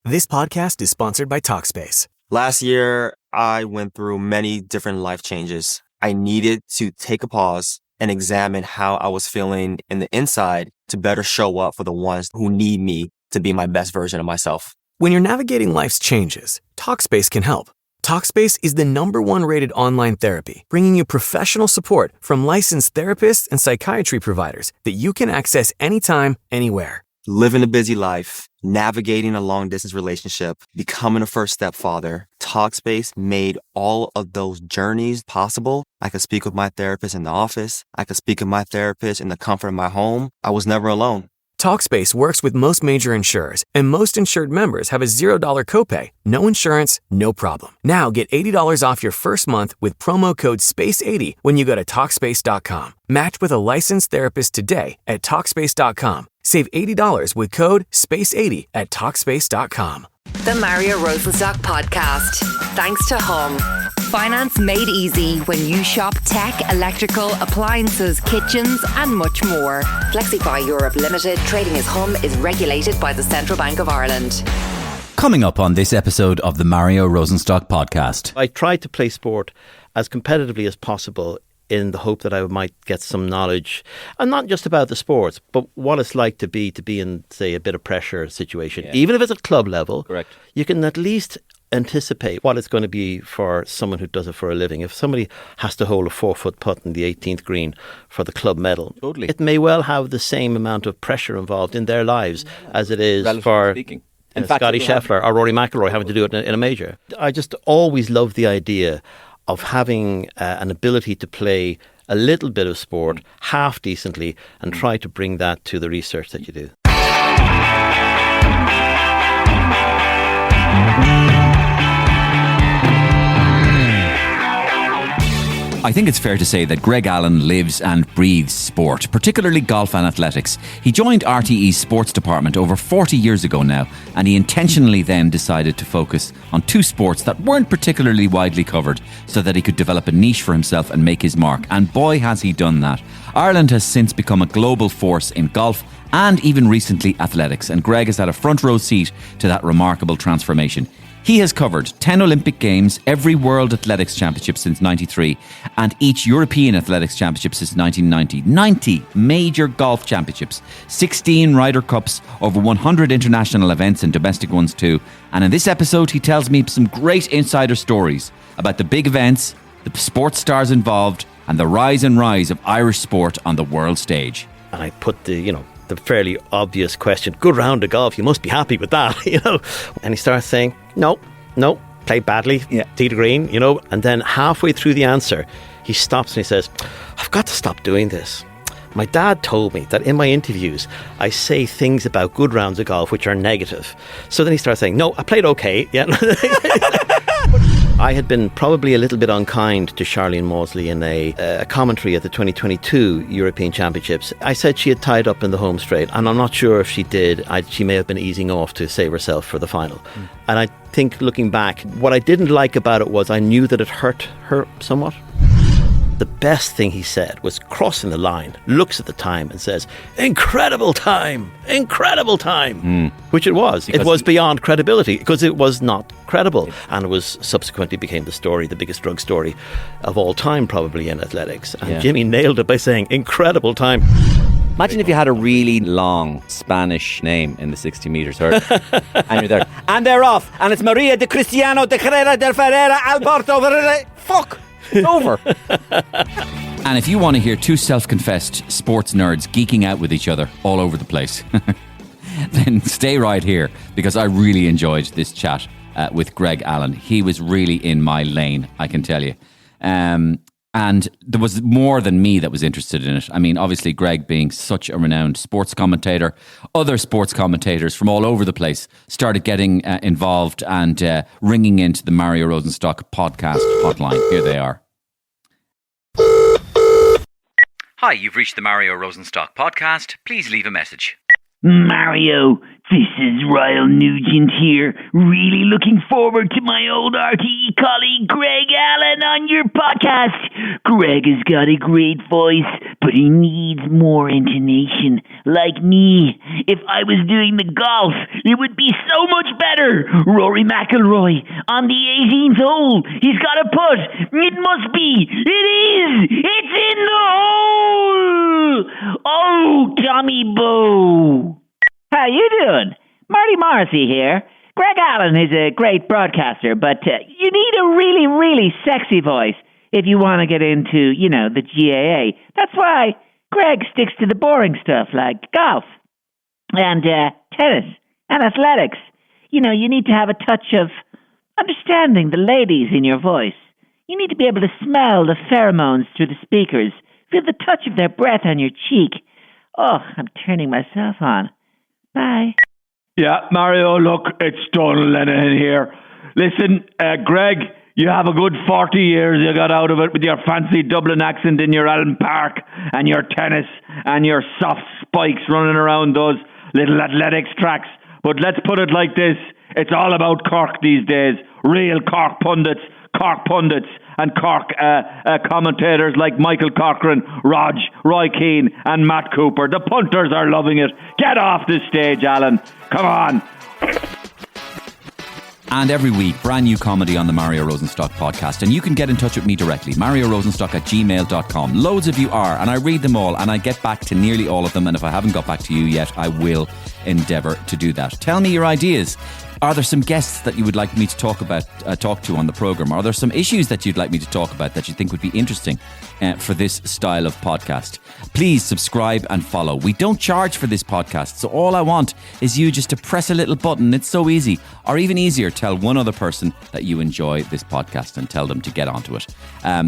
This podcast is sponsored by Talkspace. Last year, I went through many different life changes. I needed to take a pause and examine how I was feeling in the inside to better show up for the ones who need me to be my best version of myself. When you're navigating life's changes, Talkspace can help. Talkspace is the #1 rated online therapy, bringing you professional support from licensed therapists and psychiatry providers that you can access anytime, anywhere. Living a busy life, navigating a long-distance relationship, becoming a first-step father, Talkspace made all of those journeys possible. I could speak with my therapist in the office. I could speak with my therapist in the comfort of my home. I was never alone. Talkspace works with most major insurers, and most insured members have a $0 copay. No insurance, no problem. Now get $80 off your first month with promo code SPACE80 when you go to Talkspace.com. Match with a licensed therapist today at Talkspace.com. Save $80 with code SPACE80 at Talkspace.com. The Mario Rosenstock Podcast. Thanks to Hum. Finance made easy when you shop tech, electrical, appliances, kitchens and much more. Flexify Europe Limited, trading as Hum, is regulated by the Central Bank of Ireland. Coming up on this episode of the Mario Rosenstock Podcast. I tried to play sport as competitively as possible in the hope that I might get some knowledge, and not just about the sports, but what it's like to be in, say, a bit of pressure situation. Yeah. Even if it's at club level, correct, you can at least anticipate what it's going to be for someone who does it for a living. If somebody has to hold a 4-foot putt in the 18th green for the club medal, totally, it may well have the same amount of pressure involved in their lives as it is for Scotty Scheffler or Rory McIlroy having to do it in a major. I just always love the idea of having an ability to play a little bit of sport half decently and try to bring that to the research that you do. I think it's fair to say that Greg Allen lives and breathes sport, particularly golf and athletics. He joined RTE's sports department over 40 years ago now, and he intentionally then decided to focus on two sports that weren't particularly widely covered so that he could develop a niche for himself and make his mark. And boy, has he done that. Ireland has since become a global force in golf and even recently athletics, and Greg has had a front row seat to that remarkable transformation. He has covered 10 Olympic Games, every World Athletics Championship since 93, and each European Athletics Championship since 1990. 90 major golf championships, 16 Ryder Cups, over 100 international events and domestic ones too. And in this episode, he tells me some great insider stories about the big events, the sports stars involved, and the rise of Irish sport on the world stage. And I put the fairly obvious question, good round of golf, you must be happy with that, And he starts saying, no, played badly, tee to green, And then halfway through the answer, he stops and he says, I've got to stop doing this. My dad told me that in my interviews, I say things about good rounds of golf which are negative. So then he starts saying, no, I played okay. Yeah. I had been probably a little bit unkind to Charlene Mausley in a commentary at the 2022 European Championships. I said she had tied up in the home straight, and I'm not sure if she did. She may have been easing off to save herself for the final. And I think, looking back, what I didn't like about it was I knew that it hurt her somewhat. The best thing he said was crossing the line, looks at the time and says, incredible time, which it was. Because it was beyond credibility because it was not credible. And it was subsequently became the biggest drug story of all time, probably in athletics. And Jimmy nailed it by saying, incredible time. Imagine if you had a really long Spanish name in the 60 metres hurdle and you're there. And they're off. And it's Maria de Cristiano de Carrera de Ferreira Alberto. Fuck. It's over. And if you want to hear two self-confessed sports nerds geeking out with each other all over the place, then stay right here, because I really enjoyed this chat with Greg Allen. He was really in my lane, I can tell you. And there was more than me that was interested in it. I mean, obviously, Greg being such a renowned sports commentator, other sports commentators from all over the place started getting involved and ringing into the Mario Rosenstock podcast hotline. Here they are. Hi, you've reached the Mario Rosenstock podcast. Please leave a message. Mario, this is Ryle Nugent here. Really looking forward to my old RTE colleague Greg Allen on your podcast. Greg has got a great voice, but he needs more intonation. Like me. If I was doing the golf, it would be so much better. Rory McIlroy on the 18th hole. He's got a putt. It must be. It is. It's in the hole. Oh, Tommy Bow. How you doing? Marty Morrissey here. Greg Allen is a great broadcaster, but you need a really, really sexy voice if you want to get into, the GAA. That's why Greg sticks to the boring stuff like golf and tennis and athletics. You need to have a touch of understanding the ladies in your voice. You need to be able to smell the pheromones through the speakers, feel the touch of their breath on your cheek. Oh, I'm turning myself on. Bye. Yeah, Mario, look, it's Donald Lenihan here. Listen, Greg, you have a good 40 years you got out of it with your fancy Dublin accent in your Allen Park and your tennis and your soft spikes running around those little athletics tracks. But let's put it like this. It's all about Cork these days. Real Cork pundits and Cork commentators like Michael Cochran, Rog, Roy Keane and Matt Cooper. The punters are loving it. Get off the stage, Alan. Come on. And every week, brand new comedy on the Mario Rosenstock podcast. And you can get in touch with me directly, MarioRosenstock@gmail.com. Loads of you are, and I read them all, and I get back to nearly all of them. And if I haven't got back to you yet, I will endeavour to do that. Tell me your ideas. Are there some guests that you would like me to talk to on the programme? Are there some issues that you'd like me to talk about that you think would be interesting for this style of podcast? Please subscribe and follow. We don't charge for this podcast, so all I want is you just to press a little button. It's so easy. Or even easier, tell one other person that you enjoy this podcast and tell them to get onto it.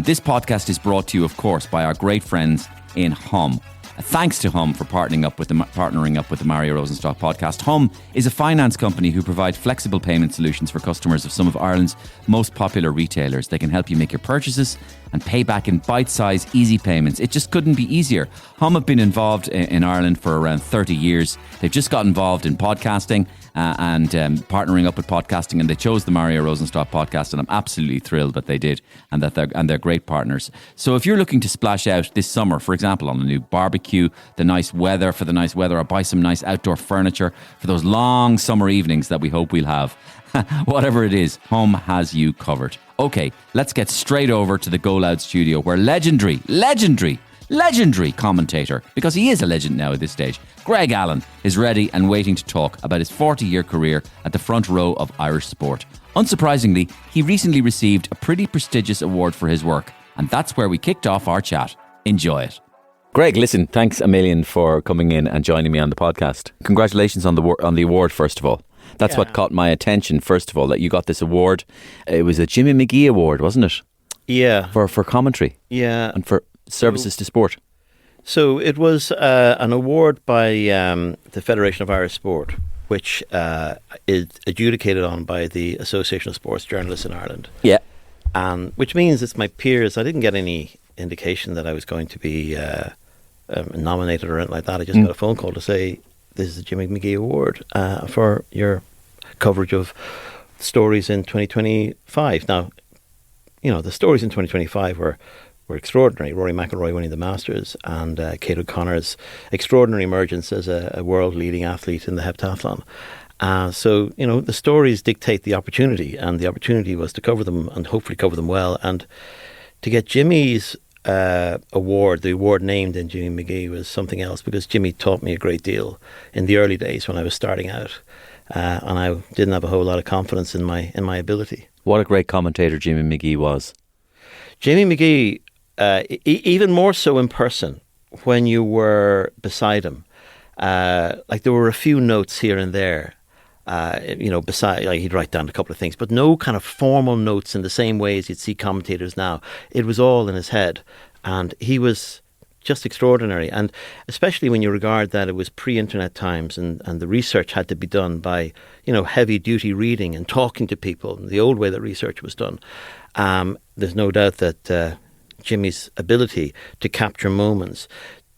This podcast is brought to you, of course, by our great friends in Hum. Thanks to Hum for partnering up with the Mario Rosenstock podcast. Hum is a finance company who provide flexible payment solutions for customers of some of Ireland's most popular retailers. They can help you make your purchases and pay back in bite-sized, easy payments. It just couldn't be easier. Hum have been involved in Ireland for around 30 years. They've just got involved in podcasting and partnering up with podcasting, and they chose the Mario Rosenstock podcast, and I'm absolutely thrilled that they did, and that they're great partners. So if you're looking to splash out this summer, for example, on a new barbecue, the nice weather, or buy some nice outdoor furniture for those long summer evenings that we hope we'll have, whatever it is, Hum has you covered. Okay, let's get straight over to the GoLoud studio where legendary commentator, because he is a legend now at this stage, Greg Allen, is ready and waiting to talk about his 40-year career at the front row of Irish sport. Unsurprisingly, he recently received a pretty prestigious award for his work, and that's where we kicked off our chat. Enjoy it. Greg, listen, thanks a million for coming in and joining me on the podcast. Congratulations on the award, first of all. That's what caught my attention, first of all, that you got this award. It was a Jimmy McGee award, wasn't it? Yeah. For commentary. Yeah. And for services to sport. So it was an award by the Federation of Irish Sport, which is adjudicated on by the Association of Sports Journalists in Ireland. Yeah. Which means it's my peers. I didn't get any indication that I was going to be nominated or anything like that. I just got a phone call to say, this is the Jimmy McGee Award for your coverage of stories in 2025. Now, the stories in 2025 were extraordinary. Rory McIlroy winning the Masters and Kate O'Connor's extraordinary emergence as a world-leading athlete in the heptathlon. So, the stories dictate the opportunity, and the opportunity was to cover them and hopefully cover them well. And to get Jimmy's award, the award named in Jimmy McGee, was something else, because Jimmy taught me a great deal in the early days when I was starting out, and I didn't have a whole lot of confidence in my ability. What a great commentator Jimmy McGee was. Jimmy McGee, even more so in person, when you were beside him, like there were a few notes here and there, beside, like he'd write down a couple of things, but no kind of formal notes in the same way as you'd see commentators now. It was all in his head, and he was just extraordinary. And especially when you regard that it was pre-internet times, and the research had to be done by, heavy duty reading and talking to people, the old way that research was done. There's no doubt that Jimmy's ability to capture moments,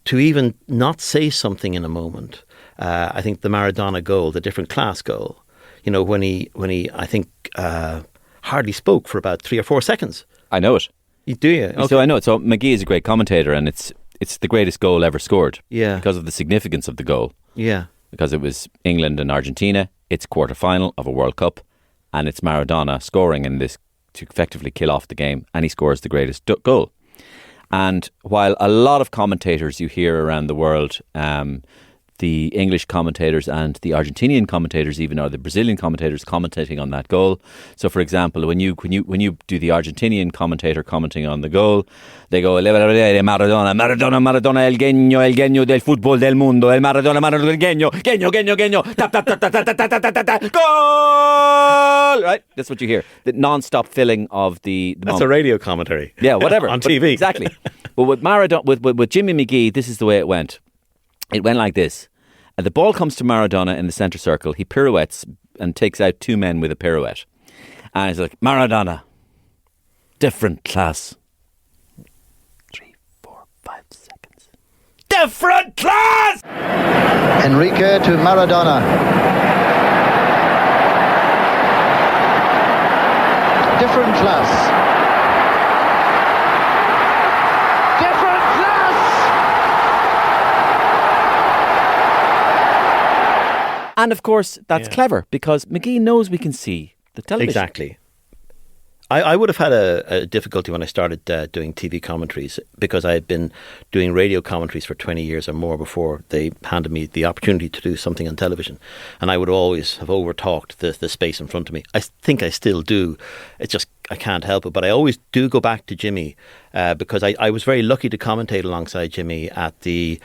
to even not say something in a moment, I think the Maradona goal, the different class goal, when he I think hardly spoke for about 3 or 4 seconds. I know it. Do you? Okay. So I know it. So McGee is a great commentator, and it's the greatest goal ever scored. Yeah. Because of the significance of the goal. Yeah. Because it was England and Argentina. It's quarter-final of a World Cup, and it's Maradona scoring in this to effectively kill off the game, and he scores the greatest goal. And while a lot of commentators you hear around the world, the English commentators and the Argentinian commentators even, or the Brazilian commentators commentating on that goal. So, for example, when you do the Argentinian commentator commenting on the goal, they go Maradona, el genio del fútbol del mundo, el Maradona, el genio, tap tap tap tap tap tap tap tap, goal. Right, that's what you hear. The non-stop filling of the That's a radio commentary. Yeah, whatever on TV. Exactly. But with Maradona, with Jimmy McGee, this is the way it went. It went like this. The ball comes to Maradona in the centre circle. He pirouettes and takes out 2 men with a pirouette. And he's like, Maradona, different class. 3, 4, 5 seconds. Different class! Enrique to Maradona. Different class. And of course, that's clever because McGee knows we can see the television. Exactly. I would have had a difficulty when I started doing TV commentaries because I had been doing radio commentaries for 20 years or more before they handed me the opportunity to do something on television. And I would always have overtalked the space in front of me. I think I still do. It's just I can't help it. But I always do go back to Jimmy because I was very lucky to commentate alongside Jimmy at the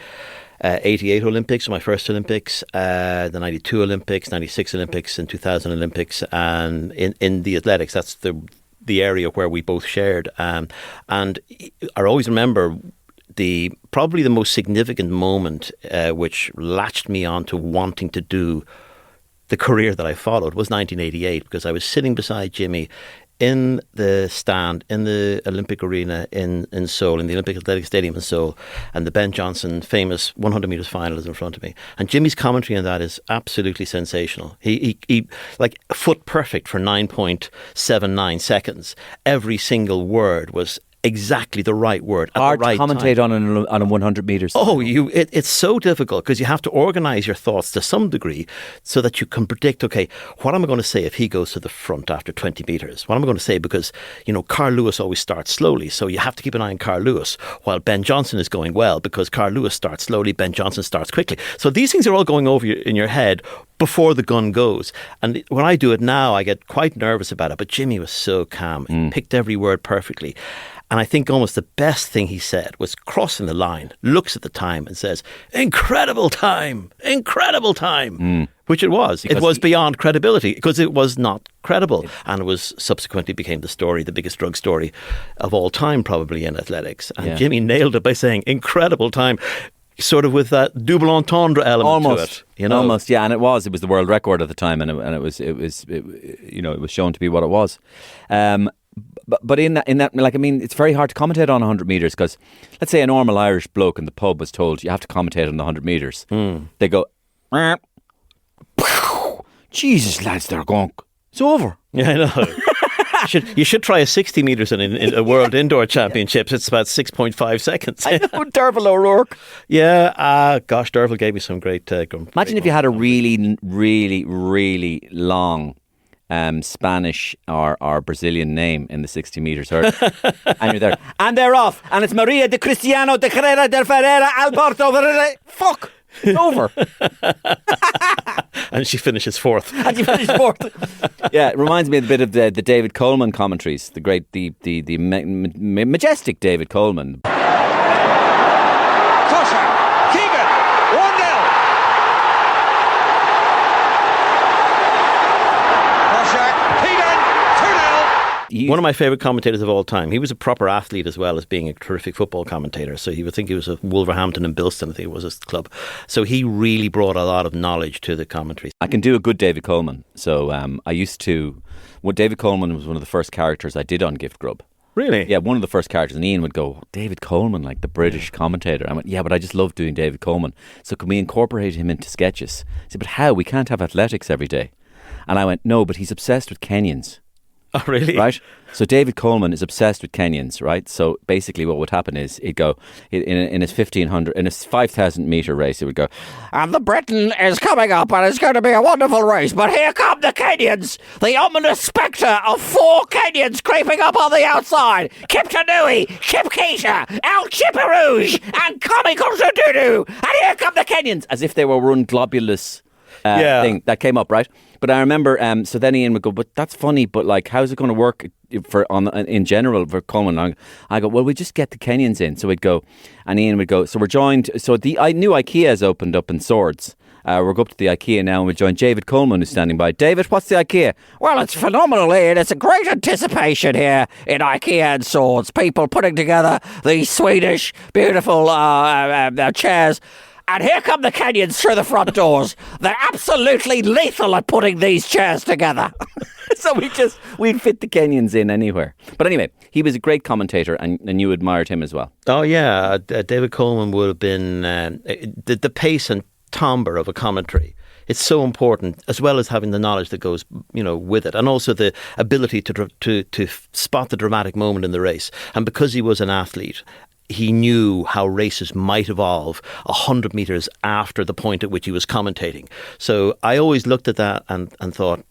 88 Olympics, my first Olympics, the 92 Olympics, 96 Olympics, and 2000 Olympics, and in the athletics, that's the area where we both shared. And I always remember probably the most significant moment which latched me on to wanting to do the career that I followed was 1988, because I was sitting beside Jimmy in the stand in the Olympic Arena in Seoul, in the Olympic Athletic Stadium in Seoul, and the Ben Johnson famous 100 metres final is in front of me. And Jimmy's commentary on that is absolutely sensational. He like foot perfect for 9.79 seconds. Every single word was exactly the right word at hard the right to commentate time. on a 100 metres. Oh, it's so difficult because you have to organise your thoughts to some degree so that you can predict, okay, what am I going to say if he goes to the front after 20 metres? What am I going to say? Because, Carl Lewis always starts slowly, so you have to keep an eye on Carl Lewis, while Ben Johnson is going well because Carl Lewis starts slowly, Ben Johnson starts quickly. So these things are all going over in your head before the gun goes. And when I do it now, I get quite nervous about it, but Jimmy was so calm. He picked every word perfectly. And I think almost the best thing he said was crossing the line, looks at the time and says, incredible time, which it was. Because it was beyond credibility because it was not credible. And it was subsequently became the biggest drug story of all time, probably in athletics. And Jimmy nailed it by saying incredible time, sort of with that double entendre element to it. Almost, yeah. And it was the world record at the time, and it was shown to be what it was. But in that, like, I mean, it's very hard to commentate on 100 metres because, let's say, a normal Irish bloke in the pub was told you have to commentate on the 100 metres. They go, Jesus, lads, they're going. It's over. Yeah, I know. You should try a 60 metres in a World Indoor Championships. It's about 6.5 seconds. I know, Derval O'Rourke. Yeah, gosh, Derval gave me some great... Imagine if you had a really, really, really long Spanish or Brazilian name in the 60 metres hurdle. And you're there. And they're off. And it's Maria de Cristiano de Carrera del Ferreira Alberto. Fuck. It's over. And she finishes fourth. Yeah, it reminds me a bit of the David Coleman commentaries. The great, the majestic David Coleman. One of my favourite commentators of all time. He was a proper athlete as well as being a terrific football commentator. So he would think he was at Wolverhampton and Bilston, I think it was his club. So he really brought a lot of knowledge to the commentary. I can do a good David Coleman. So I used to... David Coleman was one of the first characters I did on Gift Grub. Really? Yeah, one of the first characters, and Ian would go, David Coleman, like the British commentator. I went, yeah, but I just love doing David Coleman. So can we incorporate him into sketches? He said, but how? We can't have athletics every day. And I went, no, but he's obsessed with Kenyans. Oh, really? Right? So David Coleman is obsessed with Kenyans, right? So basically what would happen is he'd go, in his 5,000 metre race, he would go, and the Britain is coming up and it's going to be a wonderful race, but here come the Kenyans, the ominous spectre of 4 Kenyans creeping up on the outside. Kip Tanui, Kip Keita, El Chipperouge, and Comical Sududu. And here come the Kenyans. As if they were one globulous thing that came up, right? But I remember, so then Ian would go, but that's funny, but like, how's it going to work in general for Coleman? I go, well, we just get the Kenyans in. So we'd go, and Ian would go, so we're joined, so I knew IKEA's opened up in Swords. We're going up to the IKEA now, and we join David Coleman, who's standing by. David, what's the IKEA? Well, it's phenomenal, Ian. It's a great anticipation here in IKEA and Swords. People putting together these Swedish, beautiful chairs. And here come the Kenyans through the front doors. They're absolutely lethal at putting these chairs together. So we'd fit the Kenyans in anywhere. But anyway, he was a great commentator, and you admired him as well. Oh, yeah. David Coleman would have been the pace and timbre of a commentary. It's so important, as well as having the knowledge that goes, with it, and also the ability to spot the dramatic moment in the race. And because he was an athlete, he knew how races might evolve 100 metres after the point at which he was commentating. So I always looked at that and thought,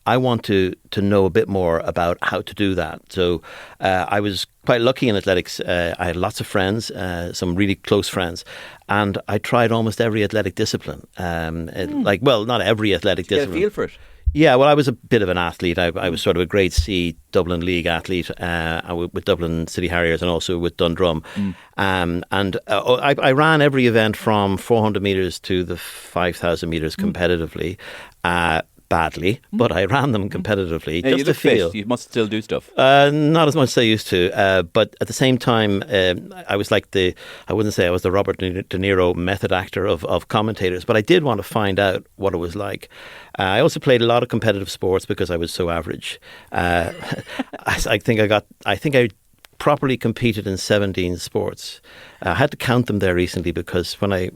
I want to know a bit more about how to do that. So I was quite lucky in athletics. I had lots of friends, some really close friends, and I tried almost every athletic discipline. Not every athletic discipline. Get a feel for it. Yeah, well, I was a bit of an athlete. I was sort of a grade C Dublin League athlete with Dublin City Harriers and also with Dundrum. I ran every event from 400 metres to the 5,000 metres competitively. Badly, but I ran them competitively just to feel. Fit. You must still do stuff. Not as much as I used to, but at the same time, I was like I wouldn't say I was the Robert De Niro method actor of commentators, but I did want to find out what it was like. I also played a lot of competitive sports because I was so average. I think I properly competed in 17 sports. I had to count them there recently because when I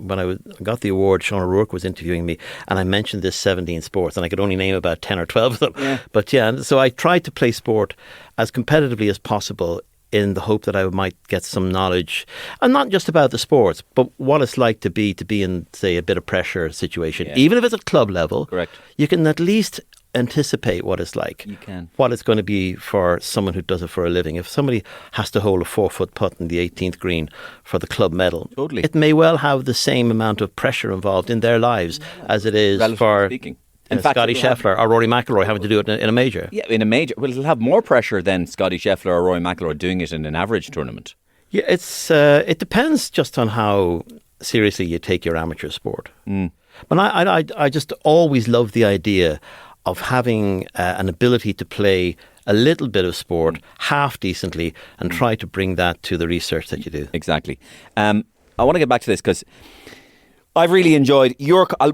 got the award, Sean O'Rourke was interviewing me and I mentioned this 17 sports and I could only name about 10 or 12 of them. Yeah. But yeah, so I tried to play sport as competitively as possible in the hope that I might get some knowledge, and not just about the sports, but what it's like to be in, say, a bit of pressure situation. Yeah. Even if it's at club level, correct, you can at least anticipate what it's like. You can. What it's going to be for someone who does it for a living. If somebody has to hold a 4-foot putt in the 18th green for the club medal, totally, it may well have the same amount of pressure involved in their lives as it is for speaking. In fact, Scotty Scheffler or Rory McIlroy having to do it in a major. Yeah, in a major. Well, it'll have more pressure than Scotty Scheffler or Rory McIlroy doing it in an average tournament. Yeah, it depends just on how seriously you take your amateur sport. But I just always love the idea of having an ability to play a little bit of sport half decently and try to bring that to the research that you do. Exactly. I want to get back to this because I've really enjoyed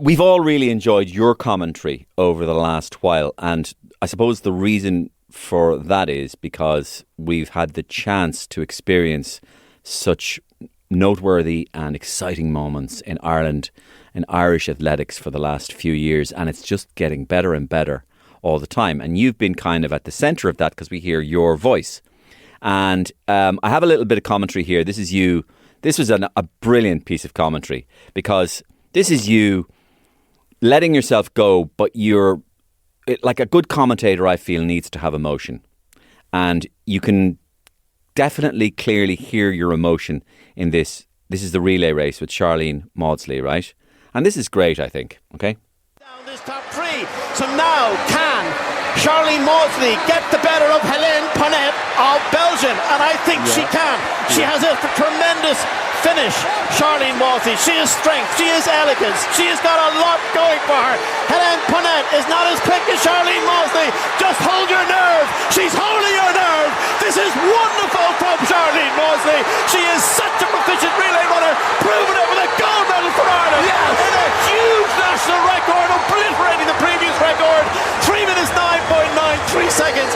we've all really enjoyed your commentary over the last while, and I suppose the reason for that is because we've had the chance to experience such noteworthy and exciting moments in Ireland and Irish athletics for the last few years, and it's just getting better and better all the time. And you've been kind of at the centre of that because we hear your voice. And I have a little bit of commentary here. This is you. This was a brilliant piece of commentary because this is you letting yourself go, but like a good commentator, I feel, needs to have emotion. And you can definitely clearly hear your emotion in this. This is the relay race with Charlene Maudsley, right? And this is great, I think. Okay? Down this top three. So now can Charlene Maudsley get the better of Helene Ponnet of Belgium? And I think she can. She has a tremendous finish, Charlene Maudsley. She is strength. She is elegance. She has got a lot going for her. Helene Ponnet is not as quick as Charlene Maudsley. Just hold your nerve. She's holding her nerve. This is wonderful from Charlene Maudsley. She is such a proficient relay runner, proving it with a gold medal for Ireland. Yes. And a huge national record, obliterating the previous record. 3 minutes 9.93. 3 seconds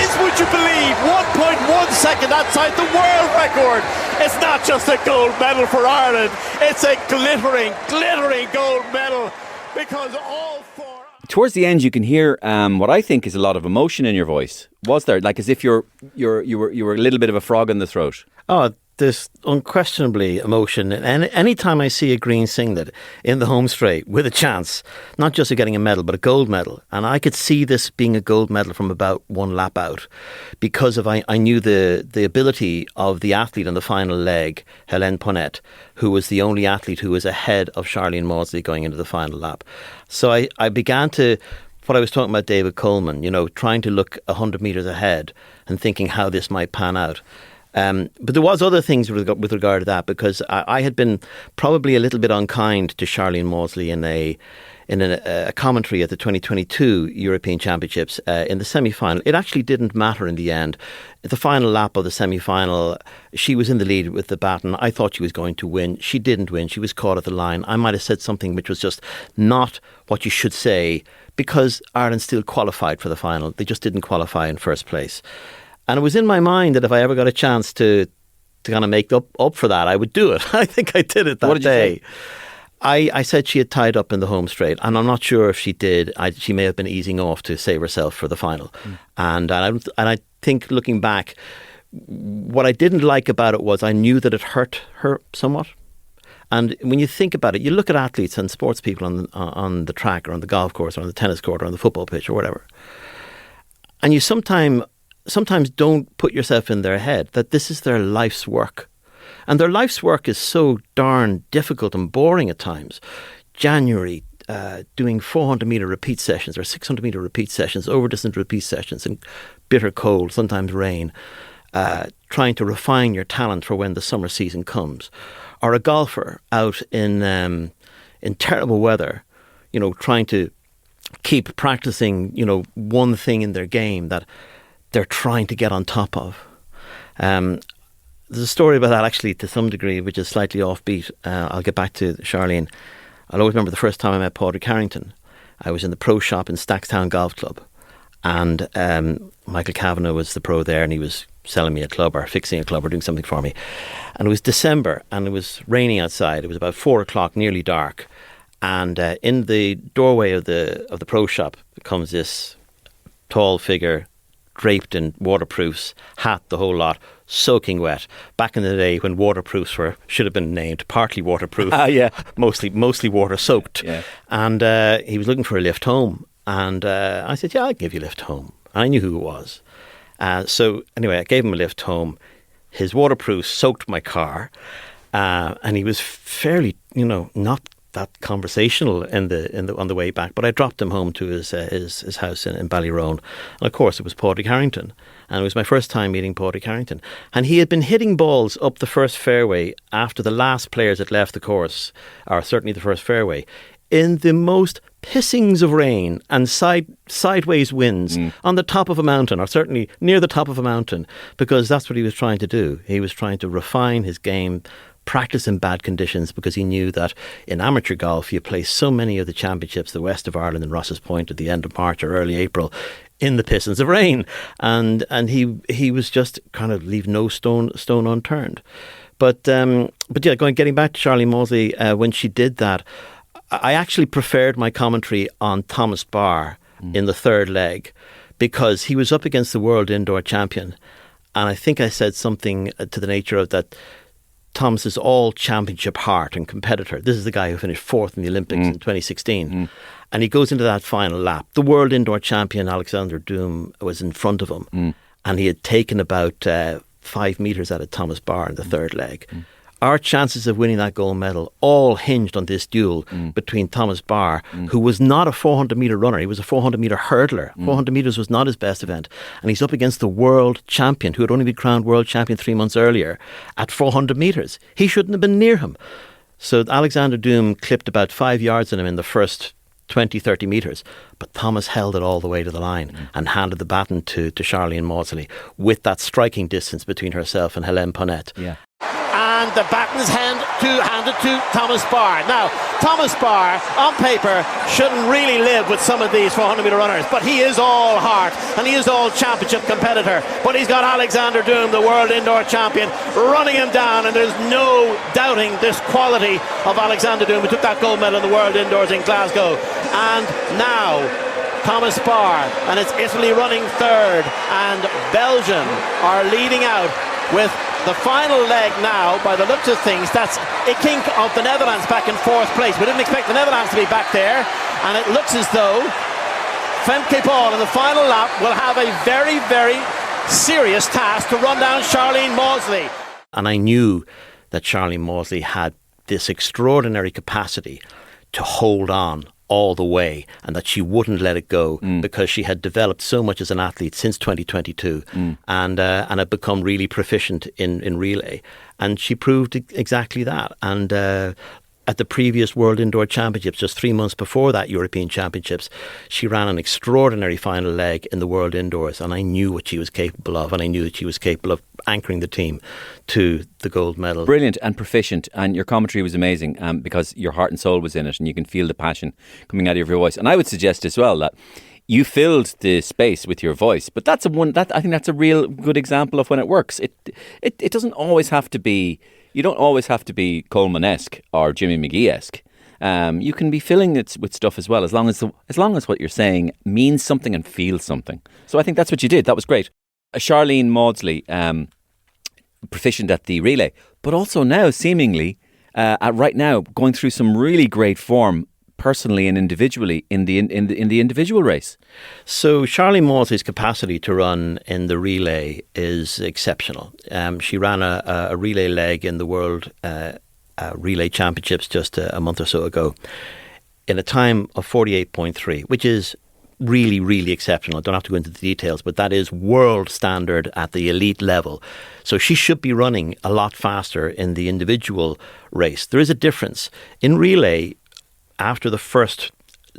is, would you believe, 1.1 second outside the world record. It's not just a gold medal for Ireland, it's a glittering gold medal, because all four... Towards the end, you can hear what I think is a lot of emotion in your voice. Was there? Like as if you were a little bit of a frog in the throat. Oh, there's unquestionably emotion. And any time I see a Green singlet in the home straight with a chance, not just of getting a medal, but a gold medal. And I could see this being a gold medal from about one lap out, because I knew the ability of the athlete in the final leg, Helene Ponette, who was the only athlete who was ahead of Charlene Maudsley going into the final lap. So I began to... What I was talking about David Coleman, trying to look 100 metres ahead and thinking how this might pan out. But there was other things with regard to that, because I had been probably a little bit unkind to Charlene Maudsley in a commentary at the 2022 European Championships in the semi-final. It actually didn't matter in the end. At the final lap of the semi-final, she was in the lead with the baton. I thought she was going to win. She didn't win. She was caught at the line. I might have said something which was just not what you should say, because Ireland still qualified for the final. They just didn't qualify in first place. And it was in my mind that if I ever got a chance to kind of make up for that, I would do it. I think I did it that day. What did you say? I said she had tied up in the home straight, and I'm not sure if she did. She may have been easing off to save herself for the final. And I think, looking back, what I didn't like about it was I knew that it hurt her somewhat. And when you think about it, you look at athletes and sports people on the track or on the golf course or on the tennis court or on the football pitch or whatever, and you sometimes don't put yourself in their head that this is their life's work. And their life's work is so darn difficult and boring at times. January, doing 400-metre repeat sessions or 600-metre repeat sessions, over-distance repeat sessions in bitter cold, sometimes rain, trying to refine your talent for when the summer season comes. Or a golfer out in terrible weather, trying to keep practicing, one thing in their game that they're trying to get on top of. There's a story about that actually to some degree, which is slightly offbeat. I'll get back to Charlene. I'll always remember the first time I met Padraig Harrington. I was in the pro shop in Stackstown Golf Club, and Michael Kavanagh was the pro there, and he was selling me a club or fixing a club or doing something for me. And it was December and it was raining outside. It was about 4 o'clock, nearly dark. And in the doorway of the pro shop comes this tall figure draped in waterproofs, hat, the whole lot, soaking wet. Back in the day when waterproofs should have been named partly waterproof, mostly water soaked. Yeah. And he was looking for a lift home. And I said, yeah, I'll give you a lift home. And I knew who it was. So anyway, I gave him a lift home. His waterproof soaked my car, and he was fairly, not that conversational on the way back. But I dropped him home to his house in Ballyrone, and of course it was Padraig Harrington, and it was my first time meeting Padraig Harrington. And he had been hitting balls up the first fairway after the last players had left the course, or certainly the first fairway, in the most pissings of rain and sideways winds on the top of a mountain, or certainly near the top of a mountain, because that's what he was trying to do. He was trying to refine his game, practice in bad conditions, because he knew that in amateur golf you play so many of the championships, the West of Ireland and Ross's Point at the end of March or early April, in the pissings of rain, and he was just kind of leave no stone unturned. But yeah, getting back to Charlene Maudsley, when she did that, I actually preferred my commentary on Thomas Barr in the third leg, because he was up against the world indoor champion. And I think I said something to the nature of that Thomas is all championship heart and competitor. This is the guy who finished fourth in the Olympics in 2016. And he goes into that final lap. The world indoor champion, Alexander Doom, was in front of him. And he had taken about 5 metres out of Thomas Barr in the third leg. Our chances of winning that gold medal all hinged on this duel between Thomas Barr, who was not a 400-metre runner. He was a 400-metre hurdler. 400 metres was not his best event. And he's up against the world champion, who had only been crowned world champion 3 months earlier, at 400 metres. He shouldn't have been near him. So Alexander Doom clipped about 5 yards on him in the first 20, 30 metres. But Thomas held it all the way to the line and handed the baton to Charlene Maudsley, with that striking distance between herself and Helene Ponette. Yeah. And the baton's two-handed to Thomas Barr. Now, Thomas Barr, on paper, shouldn't really live with some of these 400-metre runners, but he is all heart, and he is all championship competitor. But he's got Alexander Doom, the world indoor champion, running him down, and there's no doubting this quality of Alexander Doom, who took that gold medal in the world indoors in Glasgow. And now Thomas Barr, and it's Italy running third, and Belgium are leading out with the final leg now. By the looks of things, that's Ikink of the Netherlands back in fourth place. We didn't expect the Netherlands to be back there, and it looks as though Femke Paul in the final lap will have a very, very serious task to run down Charlene Maudsley. And I knew that Charlene Maudsley had this extraordinary capacity to hold on all the way, and that she wouldn't let it go, because she had developed so much as an athlete since 2022 and had become really proficient in relay, and she proved exactly that. And at the previous World Indoor Championships, just 3 months before that European Championships, she ran an extraordinary final leg in the World Indoors, and I knew what she was capable of, and I knew that she was capable of anchoring the team to the gold medal. Brilliant and proficient, and your commentary was amazing, because your heart and soul was in it, and you can feel the passion coming out of your voice. And I would suggest as well that you filled the space with your voice, but I think that's a real good example of when it works. It doesn't always have to be. You don't always have to be Coleman-esque or Jimmy McGee-esque. You can be filling it with stuff as well, as long as what you're saying means something and feels something. So I think that's what you did. That was great. Charlene Maudsley, proficient at the relay, but also now seemingly right now going through some really great form personally and individually in the individual race. So Charlene Maudsley's capacity to run in the relay is exceptional. She ran a relay leg in the World Relay Championships just a month or so ago in a time of 48.3, which is really, really exceptional. I don't have to go into the details, but that is world standard at the elite level. So she should be running a lot faster in the individual race. There is a difference. In relay, after the first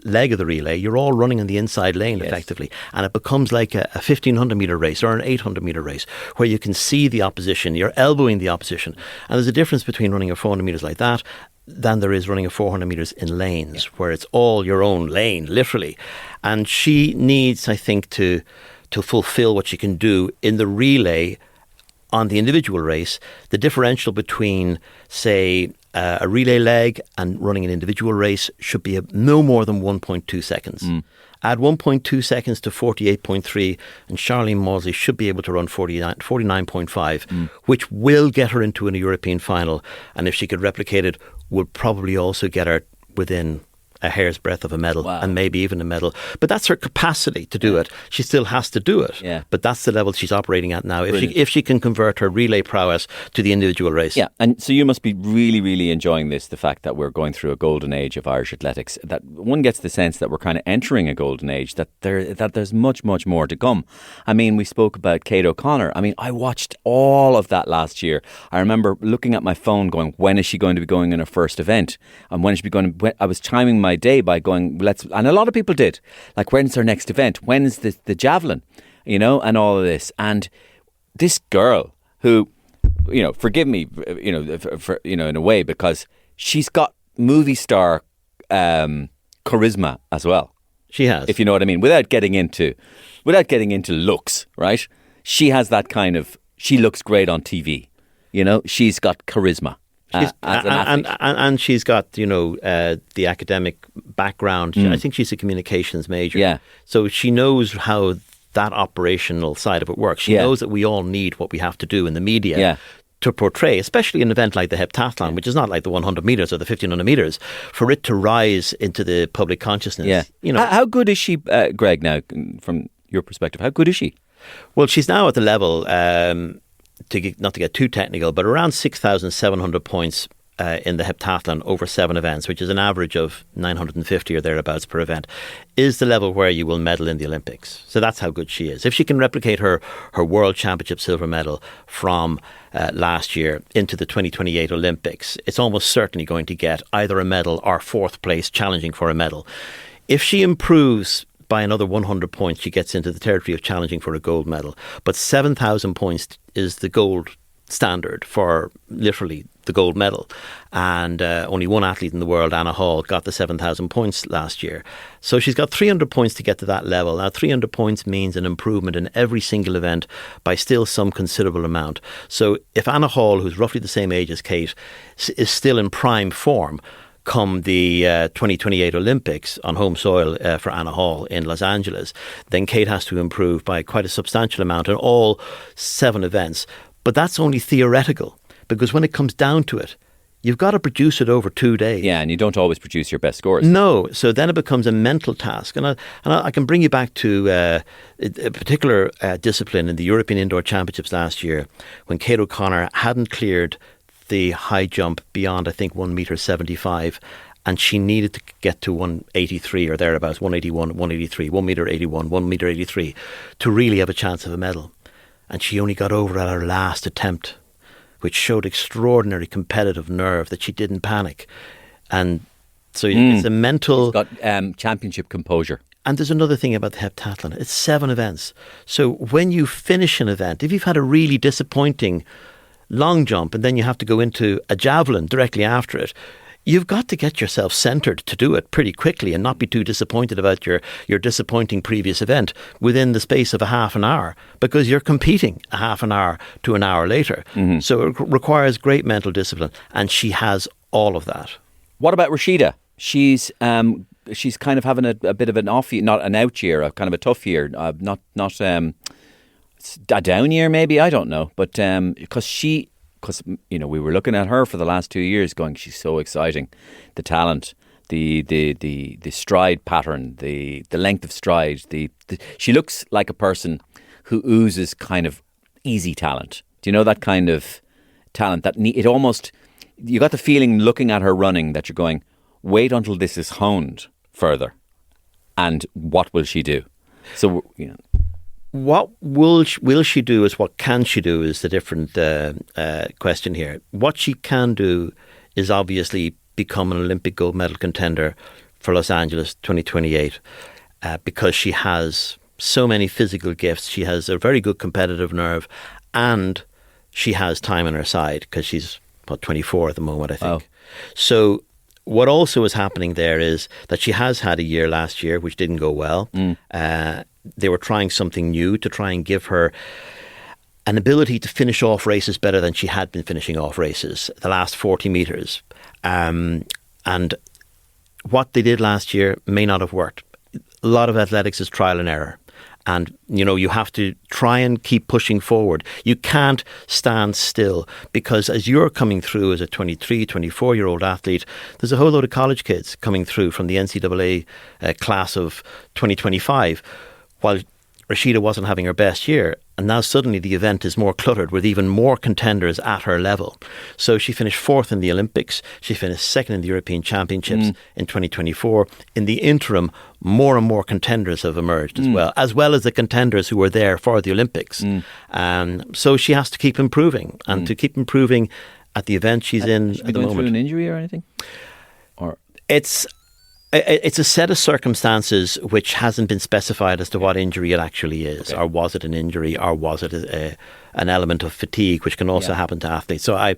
leg of the relay, you're all running in the inside lane effectively, and it becomes like a 1500 metre race or an 800 metre race where you can see the opposition, you're elbowing the opposition. And there's a difference between running a 400 metres like that than there is running a 400 metres in lanes, where it's all your own lane, literally. And she needs, I think, to fulfil what she can do in the relay on the individual race. The differential between, say, a relay leg and running an individual race should be no more than 1.2 seconds. Add 1.2 seconds to 48.3 and Charlene Maudsley should be able to run 49.5, which will get her into a European final. And if she could replicate it, would probably also get her within a hair's breadth of a medal, and maybe even a medal. But that's her capacity to do it. She still has to do it. Yeah. But that's the level she's operating at now. If she can convert her relay prowess to the individual race. Yeah, and so you must be really, really enjoying this, the fact that we're going through a golden age of Irish athletics. That one gets the sense that we're kind of entering a golden age, that there's much, much more to come. I mean, we spoke about Kate O'Connor. I mean, I watched all of that last year. I remember looking at my phone going, when is she going to be going in her first event? And when is she going to... I was chiming my day by going, and a lot of people did, like, when's her next event? When's the javelin? You know, and all of this. And this girl who, you know, forgive me, you know, for, you know, in a way, because she's got movie star charisma as well. She has, if you know what I mean, without getting into looks, right? She has that kind of, she looks great on TV. You know, she's got charisma. And she's got, you know, the academic background. I think she's a communications major. Yeah. So she knows how that operational side of it works. She knows that we all need what we have to do in the media to portray, especially an event like the heptathlon, which is not like the 100 metres or the 1500 metres, for it to rise into the public consciousness. Yeah. You know, how good is she, Greg, now, from your perspective? How good is she? Well, she's now at the level... not to get too technical, but around 6,700 points in the heptathlon over 7 events, which is an average of 950 or thereabouts per event, is the level where you will medal in the Olympics. So that's how good she is. If she can replicate her World Championship silver medal from last year into the 2028 Olympics, it's almost certainly going to get either a medal or 4th place challenging for a medal. If she improves by another 100 points, she gets into the territory of challenging for a gold medal. But 7,000 points is the gold standard for literally the gold medal. And only one athlete in the world, Anna Hall, got the 7,000 points last year. So she's got 300 points to get to that level. Now, 300 points means an improvement in every single event by still some considerable amount. So if Anna Hall, who's roughly the same age as Kate, is still in prime form come the 2028 Olympics on home soil for Anna Hall in Los Angeles, then Kate has to improve by quite a substantial amount in all 7 events. But that's only theoretical, because when it comes down to it, you've got to produce it over 2 days. Yeah, and you don't always produce your best scores. No, so then it becomes a mental task. And I can bring you back to a particular discipline in the European Indoor Championships last year, when Kate O'Connor hadn't cleared the high jump beyond, I think, 1.75 meters, and she needed to get to 183 or thereabouts, 181, 183, 1.81 meter, 1.83 meter, to really have a chance of a medal. And she only got over at her last attempt, which showed extraordinary competitive nerve, that she didn't panic. And so it's a mental... She's got championship composure. And there's another thing about the heptathlon. It's 7 events. So when you finish an event, if you've had a really disappointing long jump and then you have to go into a javelin directly after it, you've got to get yourself centred to do it pretty quickly and not be too disappointed about your disappointing previous event within the space of a half an hour, because you're competing a half an hour to an hour later. Mm-hmm. So it requires great mental discipline, and she has all of that. What about Rashida? She's kind of having a bit of an off year, not an out year, a kind of a tough year, not a down year maybe, I don't know, but because you know, we were looking at her for the last 2 years going, she's so exciting, the talent, the stride pattern, the length of stride, she looks like a person who oozes kind of easy talent. Do you know that kind of talent that it almost, you got the feeling looking at her running that you're going, wait until this is honed further, and what will she do? So, you know, what will she do is what can she do is the different question here. What she can do is obviously become an Olympic gold medal contender for Los Angeles 2028 because she has so many physical gifts. She has a very good competitive nerve, and she has time on her side because she's 24 at the moment, I think. Oh. So what also is happening there is that she has had a year last year which didn't go well. They were trying something new to try and give her an ability to finish off races better than she had been finishing off races, the last 40 metres. And what they did last year may not have worked. A lot of athletics is trial and error. And, you know, you have to try and keep pushing forward. You can't stand still, because as you're coming through as a 23, 24-year-old athlete, there's a whole load of college kids coming through from the NCAA class of 2025, while Rashida wasn't having her best year. And now suddenly the event is more cluttered with even more contenders at her level. So she finished 4th in the Olympics. She finished 2nd in the European Championships in 2024. In the interim, more and more contenders have emerged as well as the contenders who were there for the Olympics. So she has to keep improving, and to keep improving at the event she's in at the moment. Through an injury or anything? Or It's a set of circumstances which hasn't been specified as to what injury it actually is. Okay. Or was it an injury, or was it an element of fatigue, which can also happen to athletes. So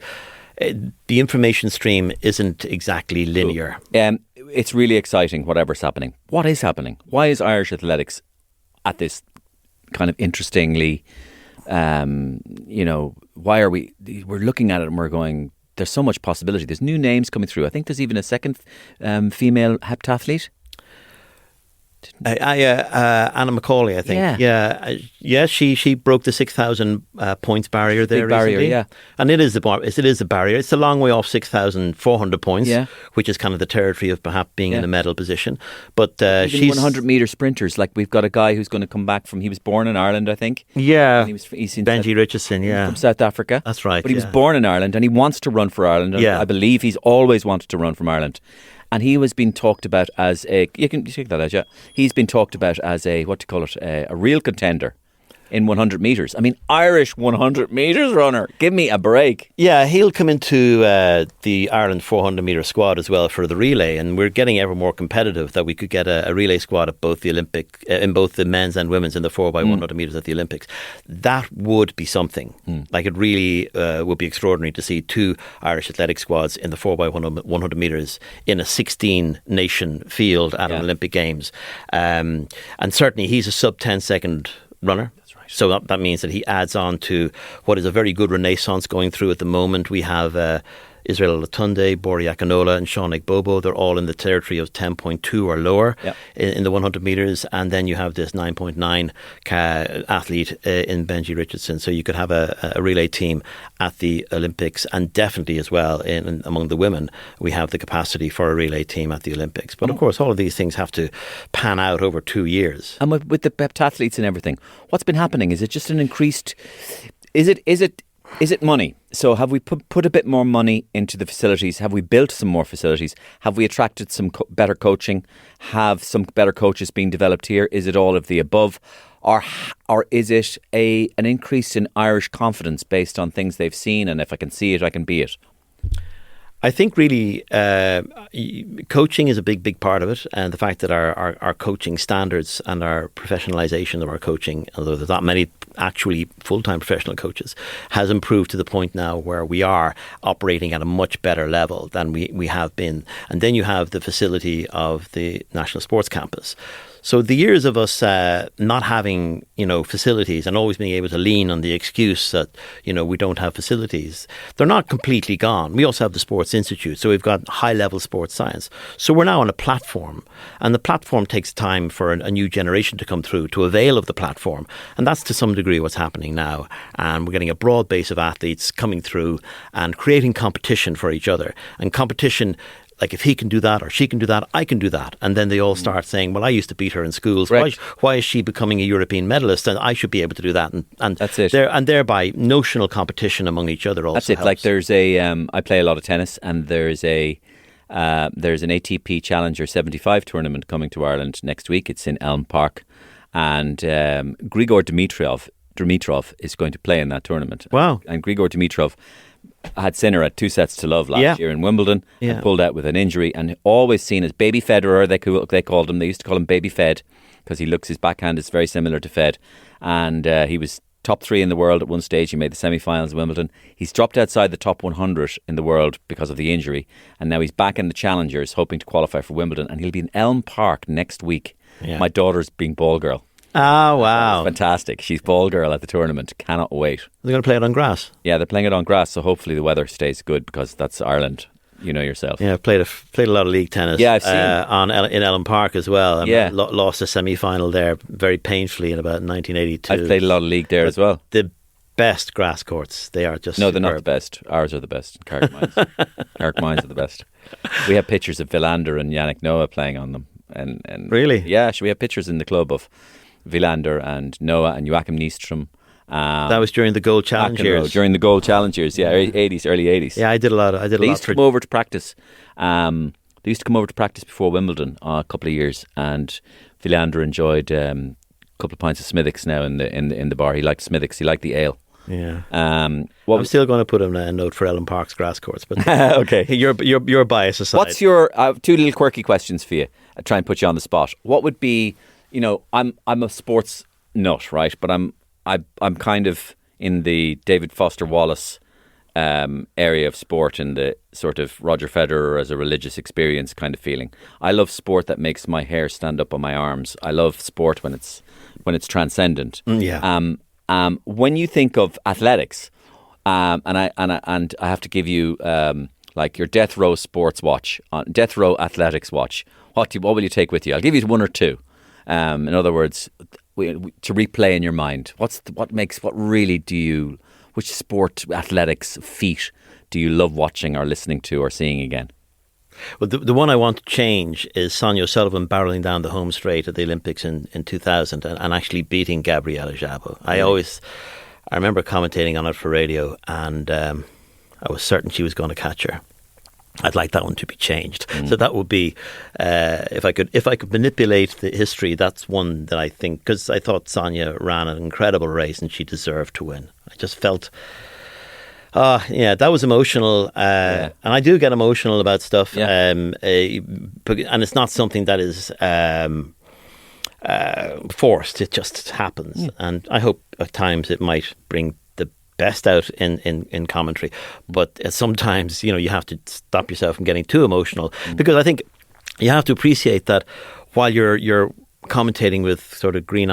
the information stream isn't exactly linear. It's really exciting, whatever's happening. What is happening? Why is Irish athletics at this kind of interestingly, why are we're looking at it and we're going, there's so much possibility. There's new names coming through. I think there's even a second female heptathlete. Anna Macaulay, I think. Yeah. She broke the 6,000 points barrier there. Big barrier, recently. yeah. And it is a barrier. It's a long way off 6,400 points, which is kind of the territory of perhaps being in a medal position. But she's 100-meter sprinters. Like, we've got a guy who's going to come back from. He was born in Ireland, I think. Yeah, Benji Richardson. Yeah, from South Africa. That's right. But he was born in Ireland, and he wants to run for Ireland. And I believe he's always wanted to run from Ireland. And he was being talked about as a, you can check that out, yeah. He's been talked about as a, a real contender in 100 metres. I mean, Irish 100 metres runner. Give me a break. Yeah, he'll come into the Ireland 400 metre squad as well for the relay, and we're getting ever more competitive that we could get a relay squad at both the in both the men's and women's in the 4x100 metres at the Olympics. That would be something. Like, it really would be extraordinary to see 2 Irish athletic squads in the 4x100 metres in a 16-nation field at an Olympic Games. And certainly he's a sub-10 second runner. That's right. So that means that he adds on to what is a very good renaissance going through at the moment. We have Israel Latunde, Bori Akinola and Sean Bobo. They're all in the territory of 10.2 or lower in the 100 metres. And then you have this 9.9 athlete in Benji Richardson. So you could have a relay team at the Olympics, and definitely as well among the women, we have the capacity for a relay team at the Olympics. But of course, all of these things have to pan out over 2 years. And with the heptathletes and everything, what's been happening? Is it just an increased... Is it money? So have we put a bit more money into the facilities? Have we built some more facilities? Have we attracted some better coaching? Have some better coaches being developed here? Is it all of the above? Or is it an increase in Irish confidence based on things they've seen, and if I can see it, I can be it? I think really coaching is a big part of it, and the fact that our coaching standards and our professionalisation of our coaching, although there's not many actually full-time professional coaches, has improved to the point now where we are operating at a much better level than we have been. And then you have the facility of the National Sports Campus. So the years of us not having, facilities and always being able to lean on the excuse that, we don't have facilities, they're not completely gone. We also have the Sports Institute, so we've got high-level sports science. So we're now on a platform, and the platform takes time for a new generation to come through to avail of the platform. And that's to some degree what's happening now. And we're getting a broad base of athletes coming through and creating competition for each other. And competition, like, if he can do that or she can do that, I can do that. And then they all start saying, well, I used to beat her in schools. Why is she becoming a European medalist? And I should be able to do that. And that's it. And thereby notional competition among each other also That's it. helps. Like, there's I play a lot of tennis, and there's an ATP Challenger 75 tournament coming to Ireland next week. It's in Elm Park. And Grigor Dimitrov is going to play in that tournament. Wow. And Grigor Dimitrov had Sinner at 2-0 last year in Wimbledon and pulled out with an injury, and always seen as Baby Federer, they called him. They used to call him Baby Fed because his backhand is very similar to Fed. And he was top 3 in the world at one stage. He made the semi-finals of Wimbledon. He's dropped outside the top 100 in the world because of the injury, and now he's back in the Challengers hoping to qualify for Wimbledon, and he'll be in Elm Park next week. My daughter's being ball girl. Oh, wow. Fantastic. She's ball girl at the tournament. Cannot wait. They're going to play it on grass? Yeah, they're playing it on grass, so hopefully the weather stays good, because that's Ireland. You know yourself. Yeah, I've played a lot of league tennis. Yeah, I've seen in Elm Park as well. Lost a semi-final there very painfully in about 1982. I've played a lot of league there as well. The best grass courts. They are just No, superb. they're not the best. Ours are the best. Carrick Mines. Carrick Mines are the best. We have pictures of Villander and Yannick Noah playing on them. And really? Yeah, we have pictures in the club of Villander and Noah and Joachim Nystrom. That was during the Gold Challenge years. During the Gold Challenge years, early 80s. Yeah, I did a lot. They used to come over to practice. They used to come over to practice before Wimbledon a couple of years, and Villander enjoyed a couple of pints of Smithwick's now in the bar. He liked Smithwick's. He liked the ale. Yeah. I'm still going to put him a note for Ellen Park's grass courts, but okay. Your bias aside. What's your 2 little quirky questions for you? I try and put you on the spot. What would be, I'm a sports nut, right? But I'm kind of in the David Foster Wallace area of sport, in the sort of Roger Federer as a religious experience kind of feeling. I love sport that makes my hair stand up on my arms. I love sport when it's transcendent. When you think of athletics, and I have to give you like your death row sports watch, death row athletics watch. What will you take with you? I'll give you 1 or 2. In other words, to replay in your mind. Which sport, athletics, feat do you love watching or listening to or seeing again? Well, the one I want to change is Sonia O'Sullivan barreling down the home straight at the Olympics in 2000 and actually beating Gabriela Szabo. I remember commentating on it for radio, and I was certain she was going to catch her. I'd like that one to be changed. So that would be, if I could manipulate the history, that's one that I think, because I thought Sonia ran an incredible race and she deserved to win. I just felt, that was emotional, and I do get emotional about stuff, and it's not something that is forced. It just happens, and I hope at times it might bring best out in commentary, but sometimes you have to stop yourself from getting too emotional, because I think you have to appreciate that while you're commentating with sort of green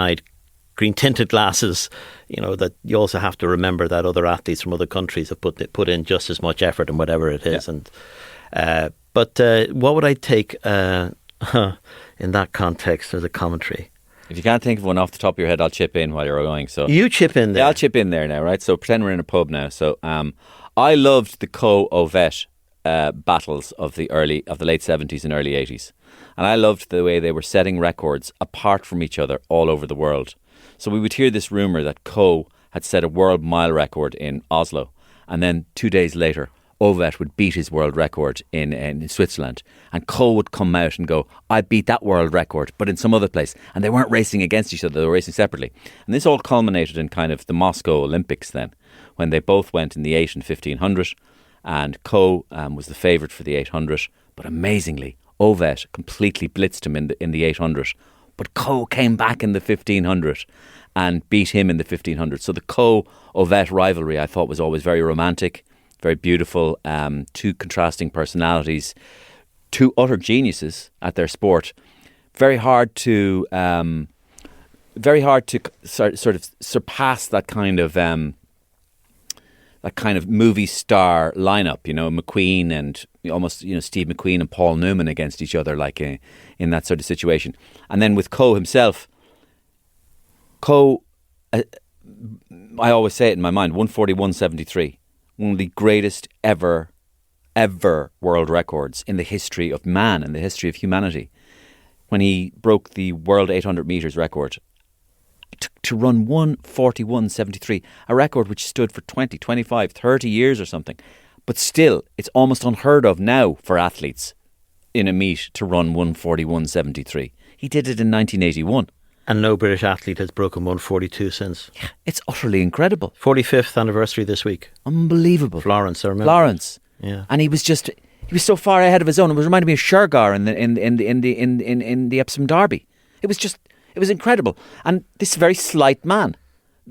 tinted glasses, that you also have to remember that other athletes from other countries have put in just as much effort in whatever it is. And but what would I take in that context as a commentary? If you can't think of one off the top of your head, I'll chip in while you're going. So you chip in there. Yeah, I'll chip in there now, right? So pretend we're in a pub now. So I loved the Coe-Ovett battles of the late 70s and early 80s. And I loved the way they were setting records apart from each other all over the world. So we would hear this rumour that Coe had set a world mile record in Oslo. And then 2 days later, Ovett would beat his world record in Switzerland, and Coe would come out and go, I beat that world record, but in some other place. And they weren't racing against each other, they were racing separately. And this all culminated in kind of the Moscow Olympics then, when they both went in the 8 and 1500, and Coe was the favourite for the 800, but amazingly, Ovett completely blitzed him in the 800, but Coe came back in the 1500 and beat him in the 1500. So the Coe-Ovett rivalry I thought was always very romantic, very beautiful, two contrasting personalities, two utter geniuses at their sport. Very hard to sort of surpass that kind of movie star lineup. McQueen and almost Steve McQueen and Paul Newman against each other, like in that sort of situation. And then with Coe himself, I always say it in my mind, 141.73. One of the greatest ever world records in the history of man, in the history of humanity. When he broke the world 800 metres record, to run 141.73, a record which stood for 20, 25, 30 years or something. But still, it's almost unheard of now for athletes in a meet to run 141.73. He did it in 1981. And no British athlete has broken 142 since. Yeah, it's utterly incredible. 45th anniversary this week. Unbelievable. Florence, I remember. Florence. Yeah. And he was so far ahead of his own. It was reminding me of Shergar in the Epsom Derby. It was incredible. And this very slight man,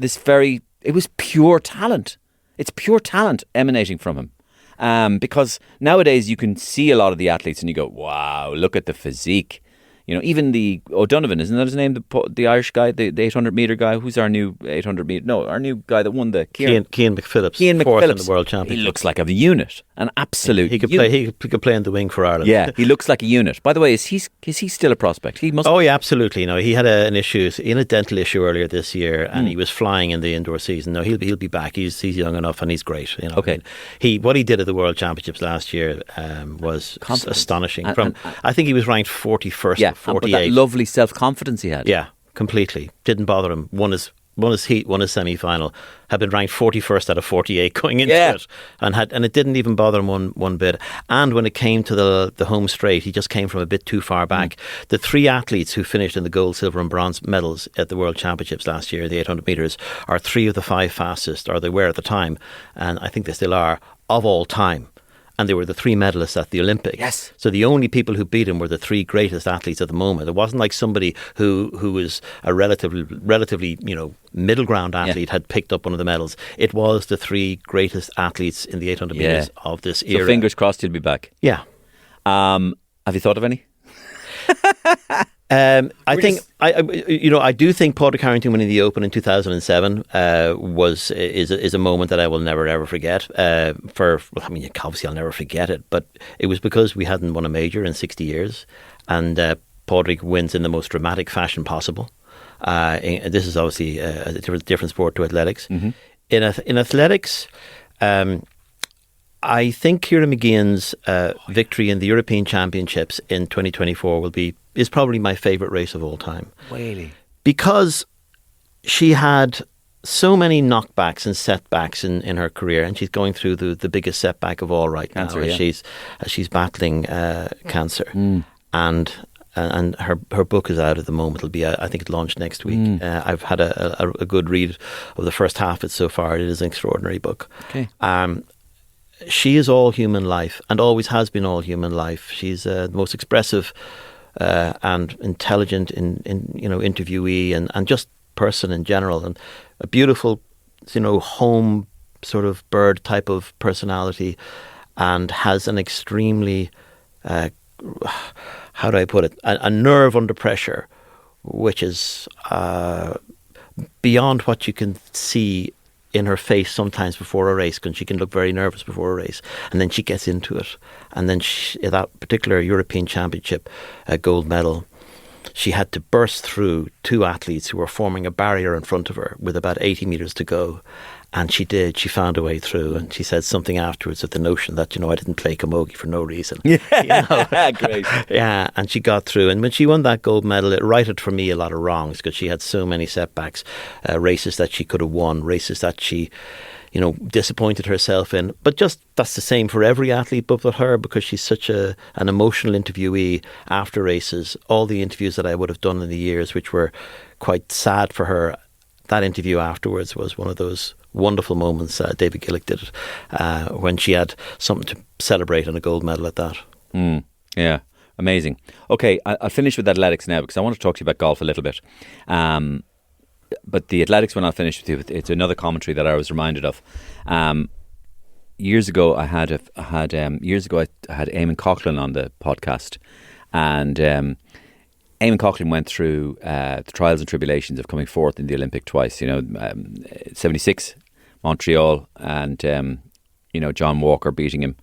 it was pure talent. It's pure talent emanating from him. Because nowadays you can see a lot of the athletes and you go, wow, look at the physique. Even the O'Donovan, isn't that his name? The Irish guy, the 800 metre guy. Who's our new 800 metre? No, our new guy that won the Cian McPhillips. Cian McPhillips, fourth in the World Championship. He looks like a unit, an absolute. He could play in the wing for Ireland. Yeah, he looks like a unit. By the way, is he still a prospect? He must. Oh yeah, absolutely. No, he had a dental issue earlier this year, and he was flying in the indoor season. No, he'll be back. He's young enough, and he's great. Okay. What he did at the World Championships last year was astonishing. I think he was ranked 41st, 48. But that lovely self-confidence he had. Yeah, completely. Didn't bother him. Won his heat, won his semi-final. Had been ranked 41st out of 48 going into it, and it didn't even bother him one bit. And when it came to the home straight, he just came from a bit too far back. The three athletes who finished in the gold, silver, and bronze medals at the World Championships last year, the 800 metres, are three of the five fastest, or they were at the time, and I think they still are, of all time. And they were the three medalists at the Olympics. Yes. So the only people who beat him were the three greatest athletes at the moment. It wasn't like somebody who was a relatively middle ground athlete had picked up one of the medals. It was the three greatest athletes in the 800 metres of this era. So fingers crossed he'll be back. Yeah. Have you thought of any? I do think Padraig Harrington winning the Open in 2007 is a moment that I will never ever forget. Obviously I'll never forget it, but it was because we hadn't won a major in 60 years, and Padraig wins in the most dramatic fashion possible. This is obviously a different sport to athletics. Mm-hmm. In athletics, I think Ciara McGeehan's victory in the European Championships in 2024 is probably my favourite race of all time. Really? Because she had so many knockbacks and setbacks in her career, and she's going through the biggest setback of all right now as she's battling cancer. And her book is out at the moment. It'll be, I think, it launched next week. I've had a good read of the first half of it so far. It is an extraordinary book. Okay. She is all human life, and always has been all human life. She's the most expressive and intelligent interviewee and just person in general, and a beautiful, home sort of bird type of personality, and has an extremely how do I put it, a nerve under pressure, which is beyond what you can see in her face sometimes before a race, because she can look very nervous before a race, and then she gets into it, and then that particular European Championship gold medal, she had to burst through two athletes who were forming a barrier in front of her with about 80 metres to go. And she did. She found a way through. And she said something afterwards of the notion that, I didn't play camogie for no reason. Yeah, great. Yeah, and she got through. And when she won that gold medal, it righted for me a lot of wrongs, because she had so many setbacks, races that she could have won, races that she, disappointed herself in. But just that's the same for every athlete but for her, because she's such an emotional interviewee after races. All the interviews that I would have done in the years, which were quite sad for her, that interview afterwards was one of those wonderful moments. David Gillick did it when she had something to celebrate and a gold medal at that. Yeah, amazing. Okay, I'll finish with athletics now, because I want to talk to you about golf a little bit. But the athletics one I'll finish with you. It's another commentary that I was reminded of. Years ago, I had Eamon Coughlin on the podcast, and Eamon Coughlin went through the trials and tribulations of coming fourth in the Olympic twice. 76 Montreal, and John Walker beating him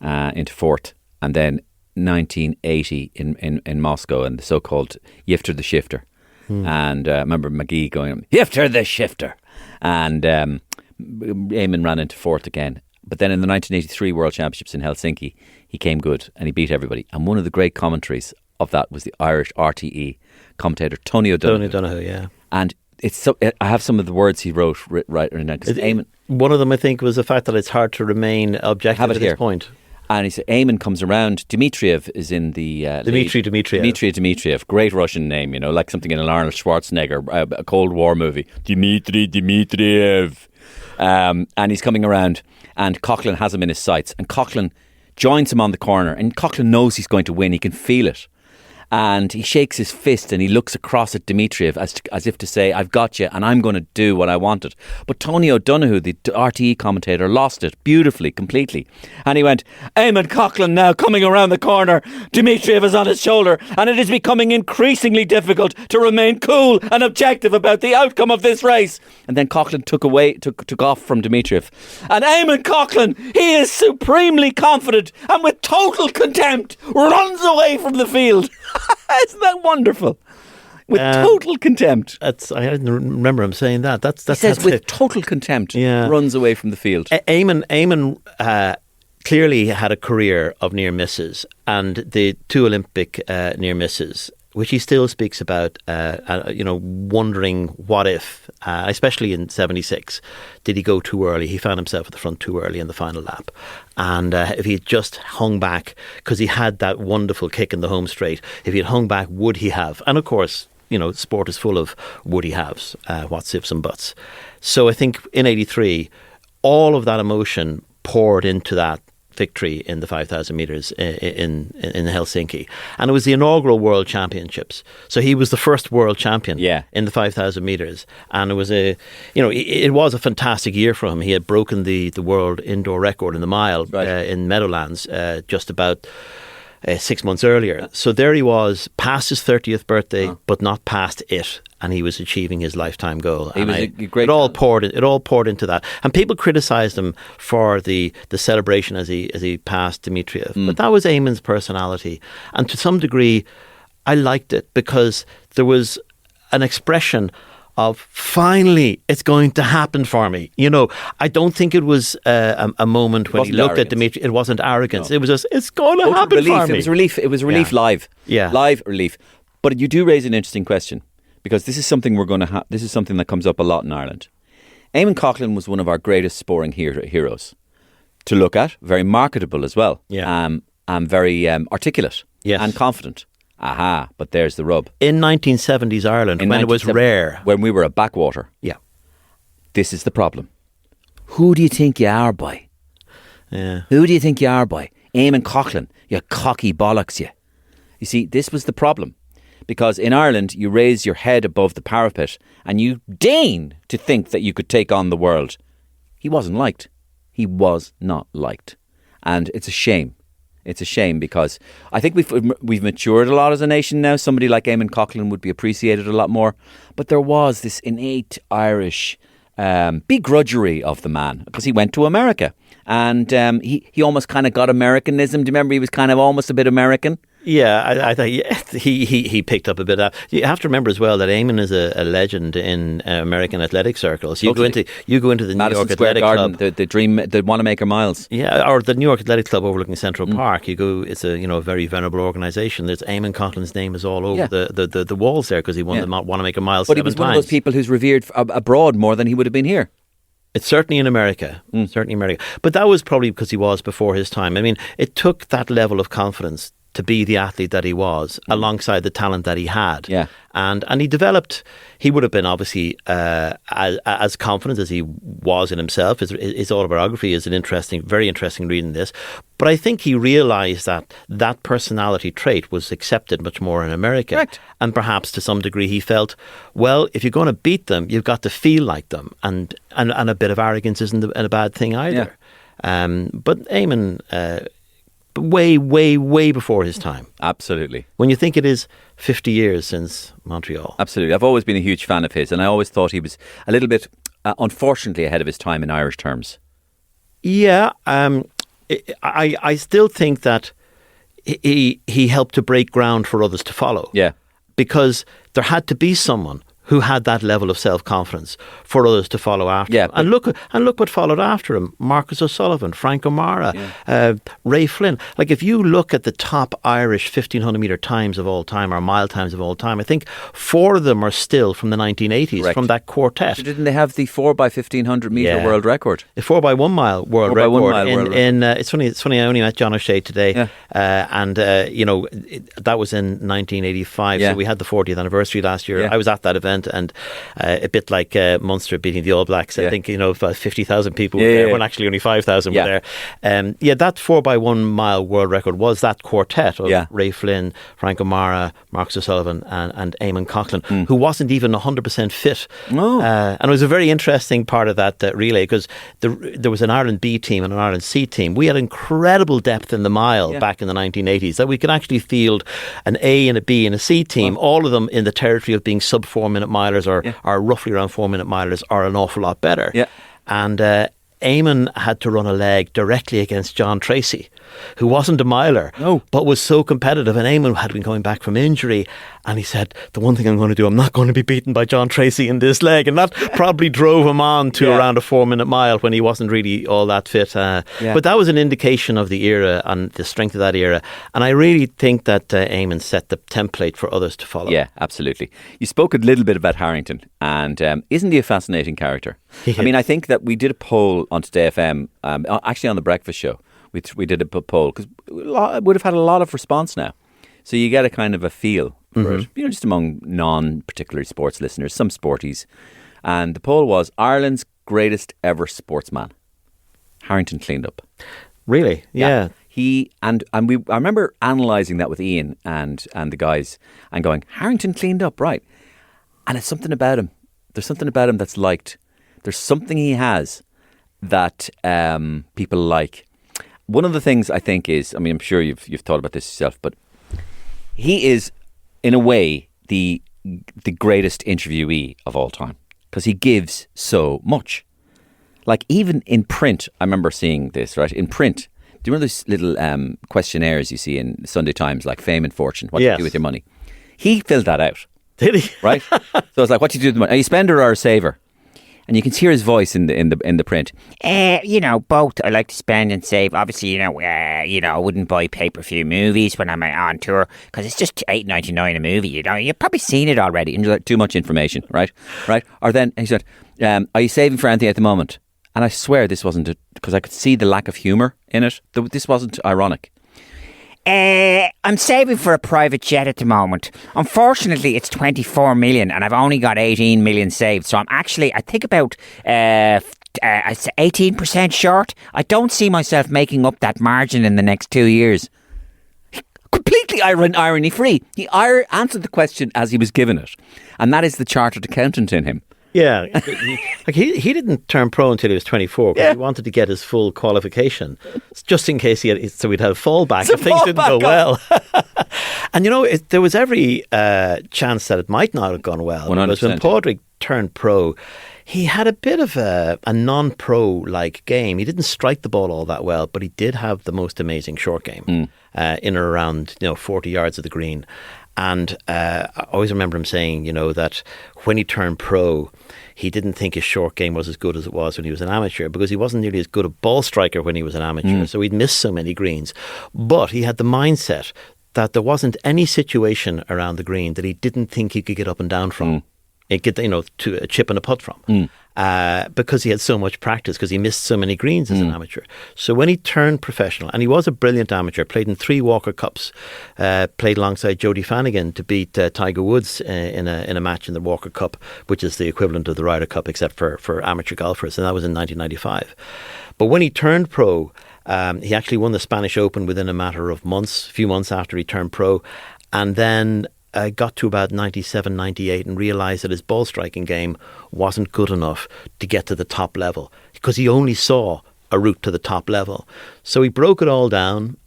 into fourth, and then 1980 in Moscow, and the so-called Yifter the Shifter. And I remember McGee going, "Yifter the Shifter," and Eamon ran into fourth again. But then in the 1983 World Championships in Helsinki, he came good and he beat everybody. And one of the great commentaries of that was the Irish RTE commentator Tony O'Donoghue. Tony O'Donoghue, yeah. And I have some of the words he wrote right now. Eamon, one of them, I think, was the fact that it's hard to remain objective at this point. And he said, Eamon comes around. Dmitriev is in the Dmitry Dmitriev, great Russian name, like something in an Arnold Schwarzenegger, a Cold War movie. Dmitriev. And he's coming around, and Coughlin has him in his sights, and Coughlin joins him on the corner, and Coughlin knows he's going to win. He can feel it. And he shakes his fist and he looks across at Dmitriev as if to say, "I've got you and I'm going to do what I wanted." But Tony O'Donoghue, the RTE commentator, lost it beautifully, completely. And he went, "Eamon Coughlin now coming around the corner. Dmitriev is on his shoulder, and it is becoming increasingly difficult to remain cool and objective about the outcome of this race." And then Coughlin took off from Dmitriev. And Eamon Coughlin, he is supremely confident and with total contempt runs away from the field. Isn't that wonderful? With total contempt. I didn't remember him saying that. He says with total contempt, runs away from the field. Eamon clearly had a career of near misses, and the two Olympic near misses, which he still speaks about, wondering what if, especially in 76, did he go too early? He found himself at the front too early in the final lap. And if he had just hung back, because he had that wonderful kick in the home straight, if he had hung back, would he have? And of course, sport is full of would he haves, what's ifs and buts. So I think in 83, all of that emotion poured into that victory in the 5,000 metres in Helsinki, and it was the inaugural World Championships. So he was the first world champion in the 5,000 metres, and it was it was a fantastic year for him. He had broken the world indoor record in the mile in Meadowlands just about 6 months earlier. So there he was, past his 30th birthday, but not past it, and he was achieving his lifetime goal. He was a great. It all poured into that, and people criticised him for the celebration as he passed Dmitriev, but that was Eamon's personality, and to some degree, I liked it because there was an expression of finally it's going to happen for me. I don't think it was a moment when he looked at Dmitry. It wasn't arrogance. No. It was just, it's going to happen relief. For me. It was relief live. Yeah. Live relief. But you do raise an interesting question, because this is something we're going to have. This is something that comes up a lot in Ireland. Eamon Coughlin was one of our greatest sporting heroes to look at. Very marketable as well. Yeah. And very articulate. Yes. And confident. Aha, but there's the rub. In 1970s Ireland, when it was rare. When we were a backwater. Yeah. This is the problem. Who do you think you are, boy? Yeah. Who do you think you are, boy? Eamon Coughlin, you cocky bollocks, you. You see, this was the problem. Because in Ireland, you raise your head above the parapet and you deign to think that you could take on the world. He wasn't liked. He was not liked. And it's a shame. It's a shame because I think we've matured a lot as a nation now. Somebody like Eamon Coughlin would be appreciated a lot more. But there was this innate Irish begrudgery of the man because he went to America and he almost kind of got Americanism. Do you remember he was kind of almost a bit American? Yeah, I thought he picked up a bit of that. You have to remember as well that Eamon is a legend in American athletic circles. You go into the New York Athletic Club, the dream, the Wanamaker Miles. Yeah, or the New York Athletic Club overlooking Central Park. You go, it's a very venerable organisation. There's Eamon Coughlin's name is all over the walls there because he won the Wanamaker Miles. But he was one of those people who's revered abroad more than he would have been here. It's certainly in America. Certainly in America. But that was probably because he was before his time. I mean, it took that level of confidence to be the athlete that he was alongside the talent that he had. Yeah. And he developed, he would have been obviously as confident as he was in himself. His autobiography is very interesting reading this. But I think he realised that personality trait was accepted much more in America. Correct. And perhaps to some degree he felt, well, if you're going to beat them, you've got to feel like them. And a bit of arrogance isn't a bad thing either. Yeah. But Eamon... way, way, way before his time. Absolutely. When you think it is 50 years since Montreal. Absolutely. I've always been a huge fan of his and I always thought he was a little bit, unfortunately, ahead of his time in Irish terms. Yeah. I still think that he helped to break ground for others to follow. Yeah. Because there had to be someone who had that level of self-confidence for others to follow after him. And look what followed after him. Marcus O'Sullivan, Frank O'Mara, Ray Flynn. Like if you look at the top Irish 1500 metre times of all time or mile times of all time, I think 4 of them are still from the 1980s, from that quartet. So didn't they have the 4x1500 metre world record? The 4x1 mile world record. It's funny, I only met John O'Shea today and that was in 1985, so we had the 40th anniversary last year. I was at that event. And a bit like Munster beating the All Blacks, I think about 50,000 people were there, when actually only 5,000 were there. That 4x1 mile world record was that quartet of Ray Flynn, Frank O'Mara, Marcus O'Sullivan, and Eamon Coughlin, who wasn't even 100% fit. And it was a very interesting part of that relay because there was an Ireland B team and an Ireland C team. We had incredible depth in the mile back in the 1980s that we could actually field an A and a B and a C team, all of them in the territory of being sub 4 minute milers or roughly around 4 minute milers are an awful lot better. And Eamon had to run a leg directly against John Tracy, who wasn't a miler, but was so competitive. And Eamon had been coming back from injury. And he said, the one thing I'm going to do, I'm not going to be beaten by John Tracy in this leg. And that probably drove him on to around a 4 minute mile when he wasn't really all that fit. But that was an indication of the era and the strength of that era. And I really think that Eamon set the template for others to follow. Yeah, absolutely. You spoke a little bit about Harrington. And isn't he a fascinating character? I mean, I think that we did a poll on Today FM, actually on the breakfast show. We did a poll because it would have had a lot of response now. So you get a kind of a feel for it, just among non-particularly sports listeners, some sporties. And the poll was Ireland's greatest ever sportsman. Harrington cleaned up. Really? Yeah. He I remember analysing that with Ian and the guys and going, Harrington cleaned up, right? And it's something about him. There's something about him that's liked. There's something he has that people like. One of the things I think is, I mean, I'm sure you've thought about this yourself, but he is, in a way, the greatest interviewee of all time because he gives so much. Like even in print, I remember seeing this, right? In print, do you remember those little questionnaires you see in Sunday Times, like fame and fortune? What do you do with your money? He filled that out. Did he? Right? So it's like, what do you do with the money? Are you a spender or a saver? And you can hear his voice in the print. Both I like to spend and save. Obviously, I wouldn't buy pay-per-view movies when I'm on tour because it's just $8.99 a movie. You've probably seen it already. And you're like, too much information, right? Or then he said, "Are you saving for anything at the moment?" And I swear this wasn't because I could see the lack of humour in it. This wasn't ironic. I'm saving for a private jet at the moment. Unfortunately, it's 24 million and I've only got 18 million saved. So I'm actually, I think about 18% short. I don't see myself making up that margin in the next 2 years. Completely irony-free. He answered the question as he was given it. And that is the chartered accountant in him. Yeah, he didn't turn pro until he was 24 because he wanted to get his full qualification, just in case so we'd have fallback if things didn't go well. And there was every chance that it might not have gone well. 100%. Because when Padraig turned pro, he had a bit of a non-pro-like game. He didn't strike the ball all that well, but he did have the most amazing short game in and around 40 yards of the green. And I always remember him saying, that when he turned pro, he didn't think his short game was as good as it was when he was an amateur because he wasn't nearly as good a ball striker when he was an amateur. So he'd missed so many greens. But he had the mindset that there wasn't any situation around the green that he didn't think he could get up and down from. Get to a chip and a putt from because he had so much practice because he missed so many greens as an amateur. So when he turned professional, and he was a brilliant amateur, played in 3 Walker Cups, played alongside Jody Flanagan to beat Tiger Woods in a match in the Walker Cup, which is the equivalent of the Ryder Cup except for amateur golfers, and that was in 1995. But when he turned pro, he actually won the Spanish Open within a matter of months, a few months after he turned pro, and then got to about 97, 98 and realised that his ball striking game wasn't good enough to get to the top level because he only saw a route to the top level. So he broke it all down,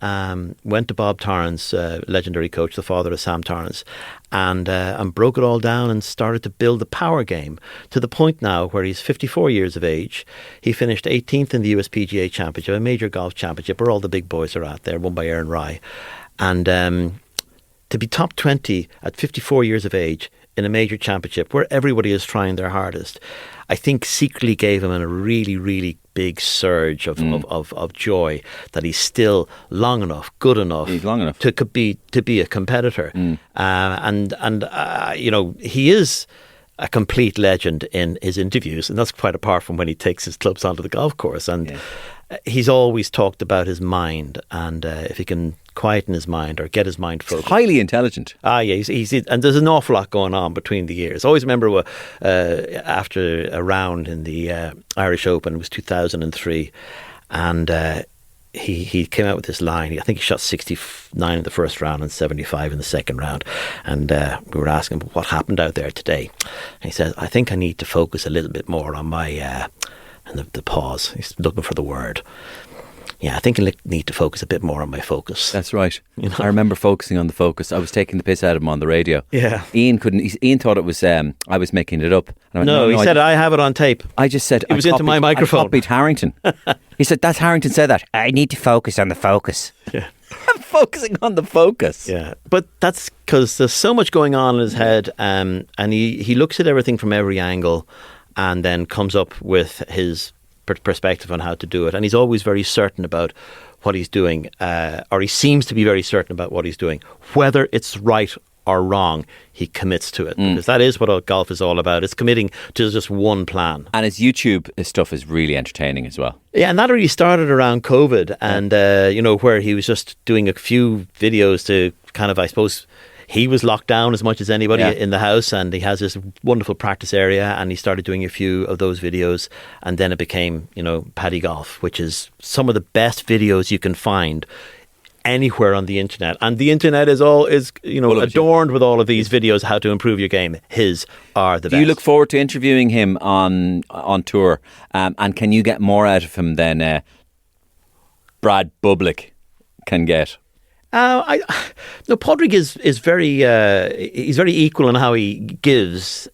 went to Bob Torrance, legendary coach, the father of Sam Torrance, and broke it all down and started to build the power game to the point now where he's 54 years of age. He finished 18th in the USPGA Championship, a major golf championship where all the big boys are out there, won by Aaron Rai. And to be top 20 at 54 years of age in a major championship where everybody is trying their hardest, I think secretly gave him a really, really big surge of joy that he's still long enough, good enough, to be a competitor. He is a complete legend in his interviews, and that's quite apart from when he takes his clubs onto the golf course. And he's always talked about his mind, and if he can quieten his mind or get his mind focused. Highly intelligent. He's and there's an awful lot going on between the years. I always remember after a round in the Irish Open, it was 2003, and he came out with this line. I think he shot 69 in the first round and 75 in the second round, and we were asking him what happened out there today, and he said, "I think I need to focus a little bit more on my..." and the pause. He's looking for the word. Yeah, I think I need to focus a bit more on my focus. That's right. I remember focusing on the focus. I was taking the piss out of him on the radio. Yeah. Ian thought it was I was making it up. And I went, no, he said, I have it on tape. I just said, it was into my microphone. I copied Harrington. He said, that's Harrington said that. I need to focus on the focus. Yeah. I'm focusing on the focus. Yeah. But that's because there's so much going on in his head, and he looks at everything from every angle and then comes up with his perspective on how to do it, and he's always very certain about what he's doing, or he seems to be very certain about what he's doing. Whether it's right or wrong, he commits to it, because that is what golf is all about. It's committing to just one plan. And his YouTube stuff is really entertaining as well. Yeah, and that really started around COVID, and where he was just doing a few videos to kind of, I suppose, he was locked down as much as anybody in the house, and he has this wonderful practice area, and he started doing a few of those videos, and then it became, Paddy Golf, which is some of the best videos you can find anywhere on the internet. And the internet is adorned with all of these videos, how to improve your game. His are the best. Do you look forward to interviewing him on tour? And can you get more out of him than Brad Bublik can get? Padraig is very he's very equal in how he gives,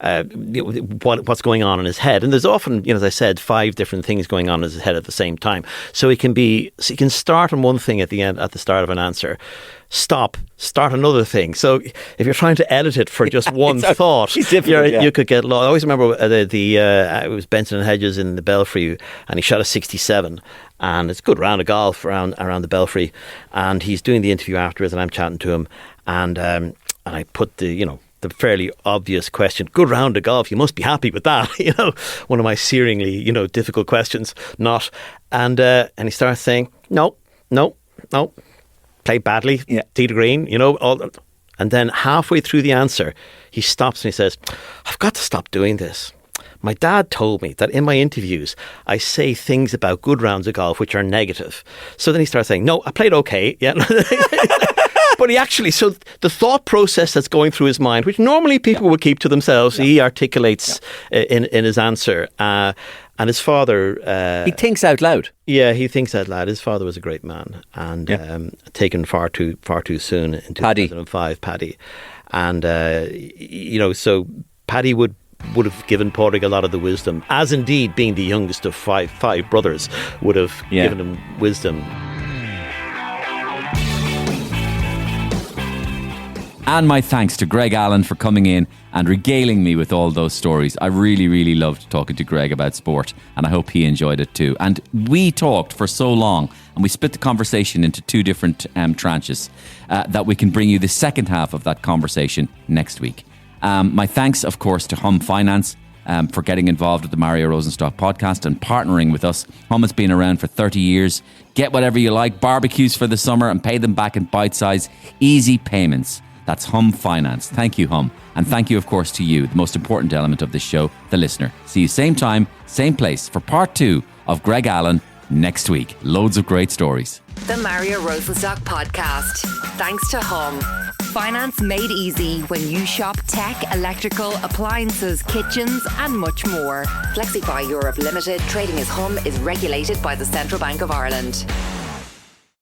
what's going on in his head. And there's often, as I said, 5 different things going on in his head at the same time. So he can start on one thing at the start of an answer, start another thing. So if you're trying to edit it for just one thought, you could get lost. I always remember it was Benson and Hedges in the Belfry, and he shot a 67. And it's a good round of golf around the Belfry, and he's doing the interview afterwards, and I'm chatting to him, and I put the fairly obvious question, good round of golf, you must be happy with that, one of my searingly, difficult questions, not, and he starts saying, no, played badly, tee to green, and then halfway through the answer, he stops and he says, I've got to stop doing this. My dad told me that in my interviews, I say things about good rounds of golf which are negative. So then he starts saying, no, I played okay. Yeah. But he actually, so the thought process that's going through his mind, which normally people would keep to themselves, he articulates in his answer. And his father... he thinks out loud. Yeah, he thinks out loud. His father was a great man and taken far too soon in 2005, Paddy. And, so Paddy would have given Padraig a lot of the wisdom, as indeed being the youngest of five brothers would have given him wisdom. And my thanks to Greg Allen for coming in and regaling me with all those stories. I really, really loved talking to Greg about sport, and I hope he enjoyed it too. And we talked for so long, and we split the conversation into 2 different tranches, that we can bring you the second half of that conversation next week. My thanks, of course, to Hum Finance for getting involved with the Mario Rosenstock podcast and partnering with us. Hum has been around for 30 years. Get whatever you like, barbecues for the summer, and pay them back in bite-size, easy payments. That's Hum Finance. Thank you, Hum. And thank you, of course, to you, the most important element of this show, the listener. See you same time, same place for part 2 of Greg Allen next week. Loads of great stories. The Mario Rosenstock podcast. Thanks to Hum. Finance made easy when you shop tech, electrical, appliances, kitchens and much more. Flexify Europe Limited, trading as Hum, is regulated by the Central Bank of Ireland.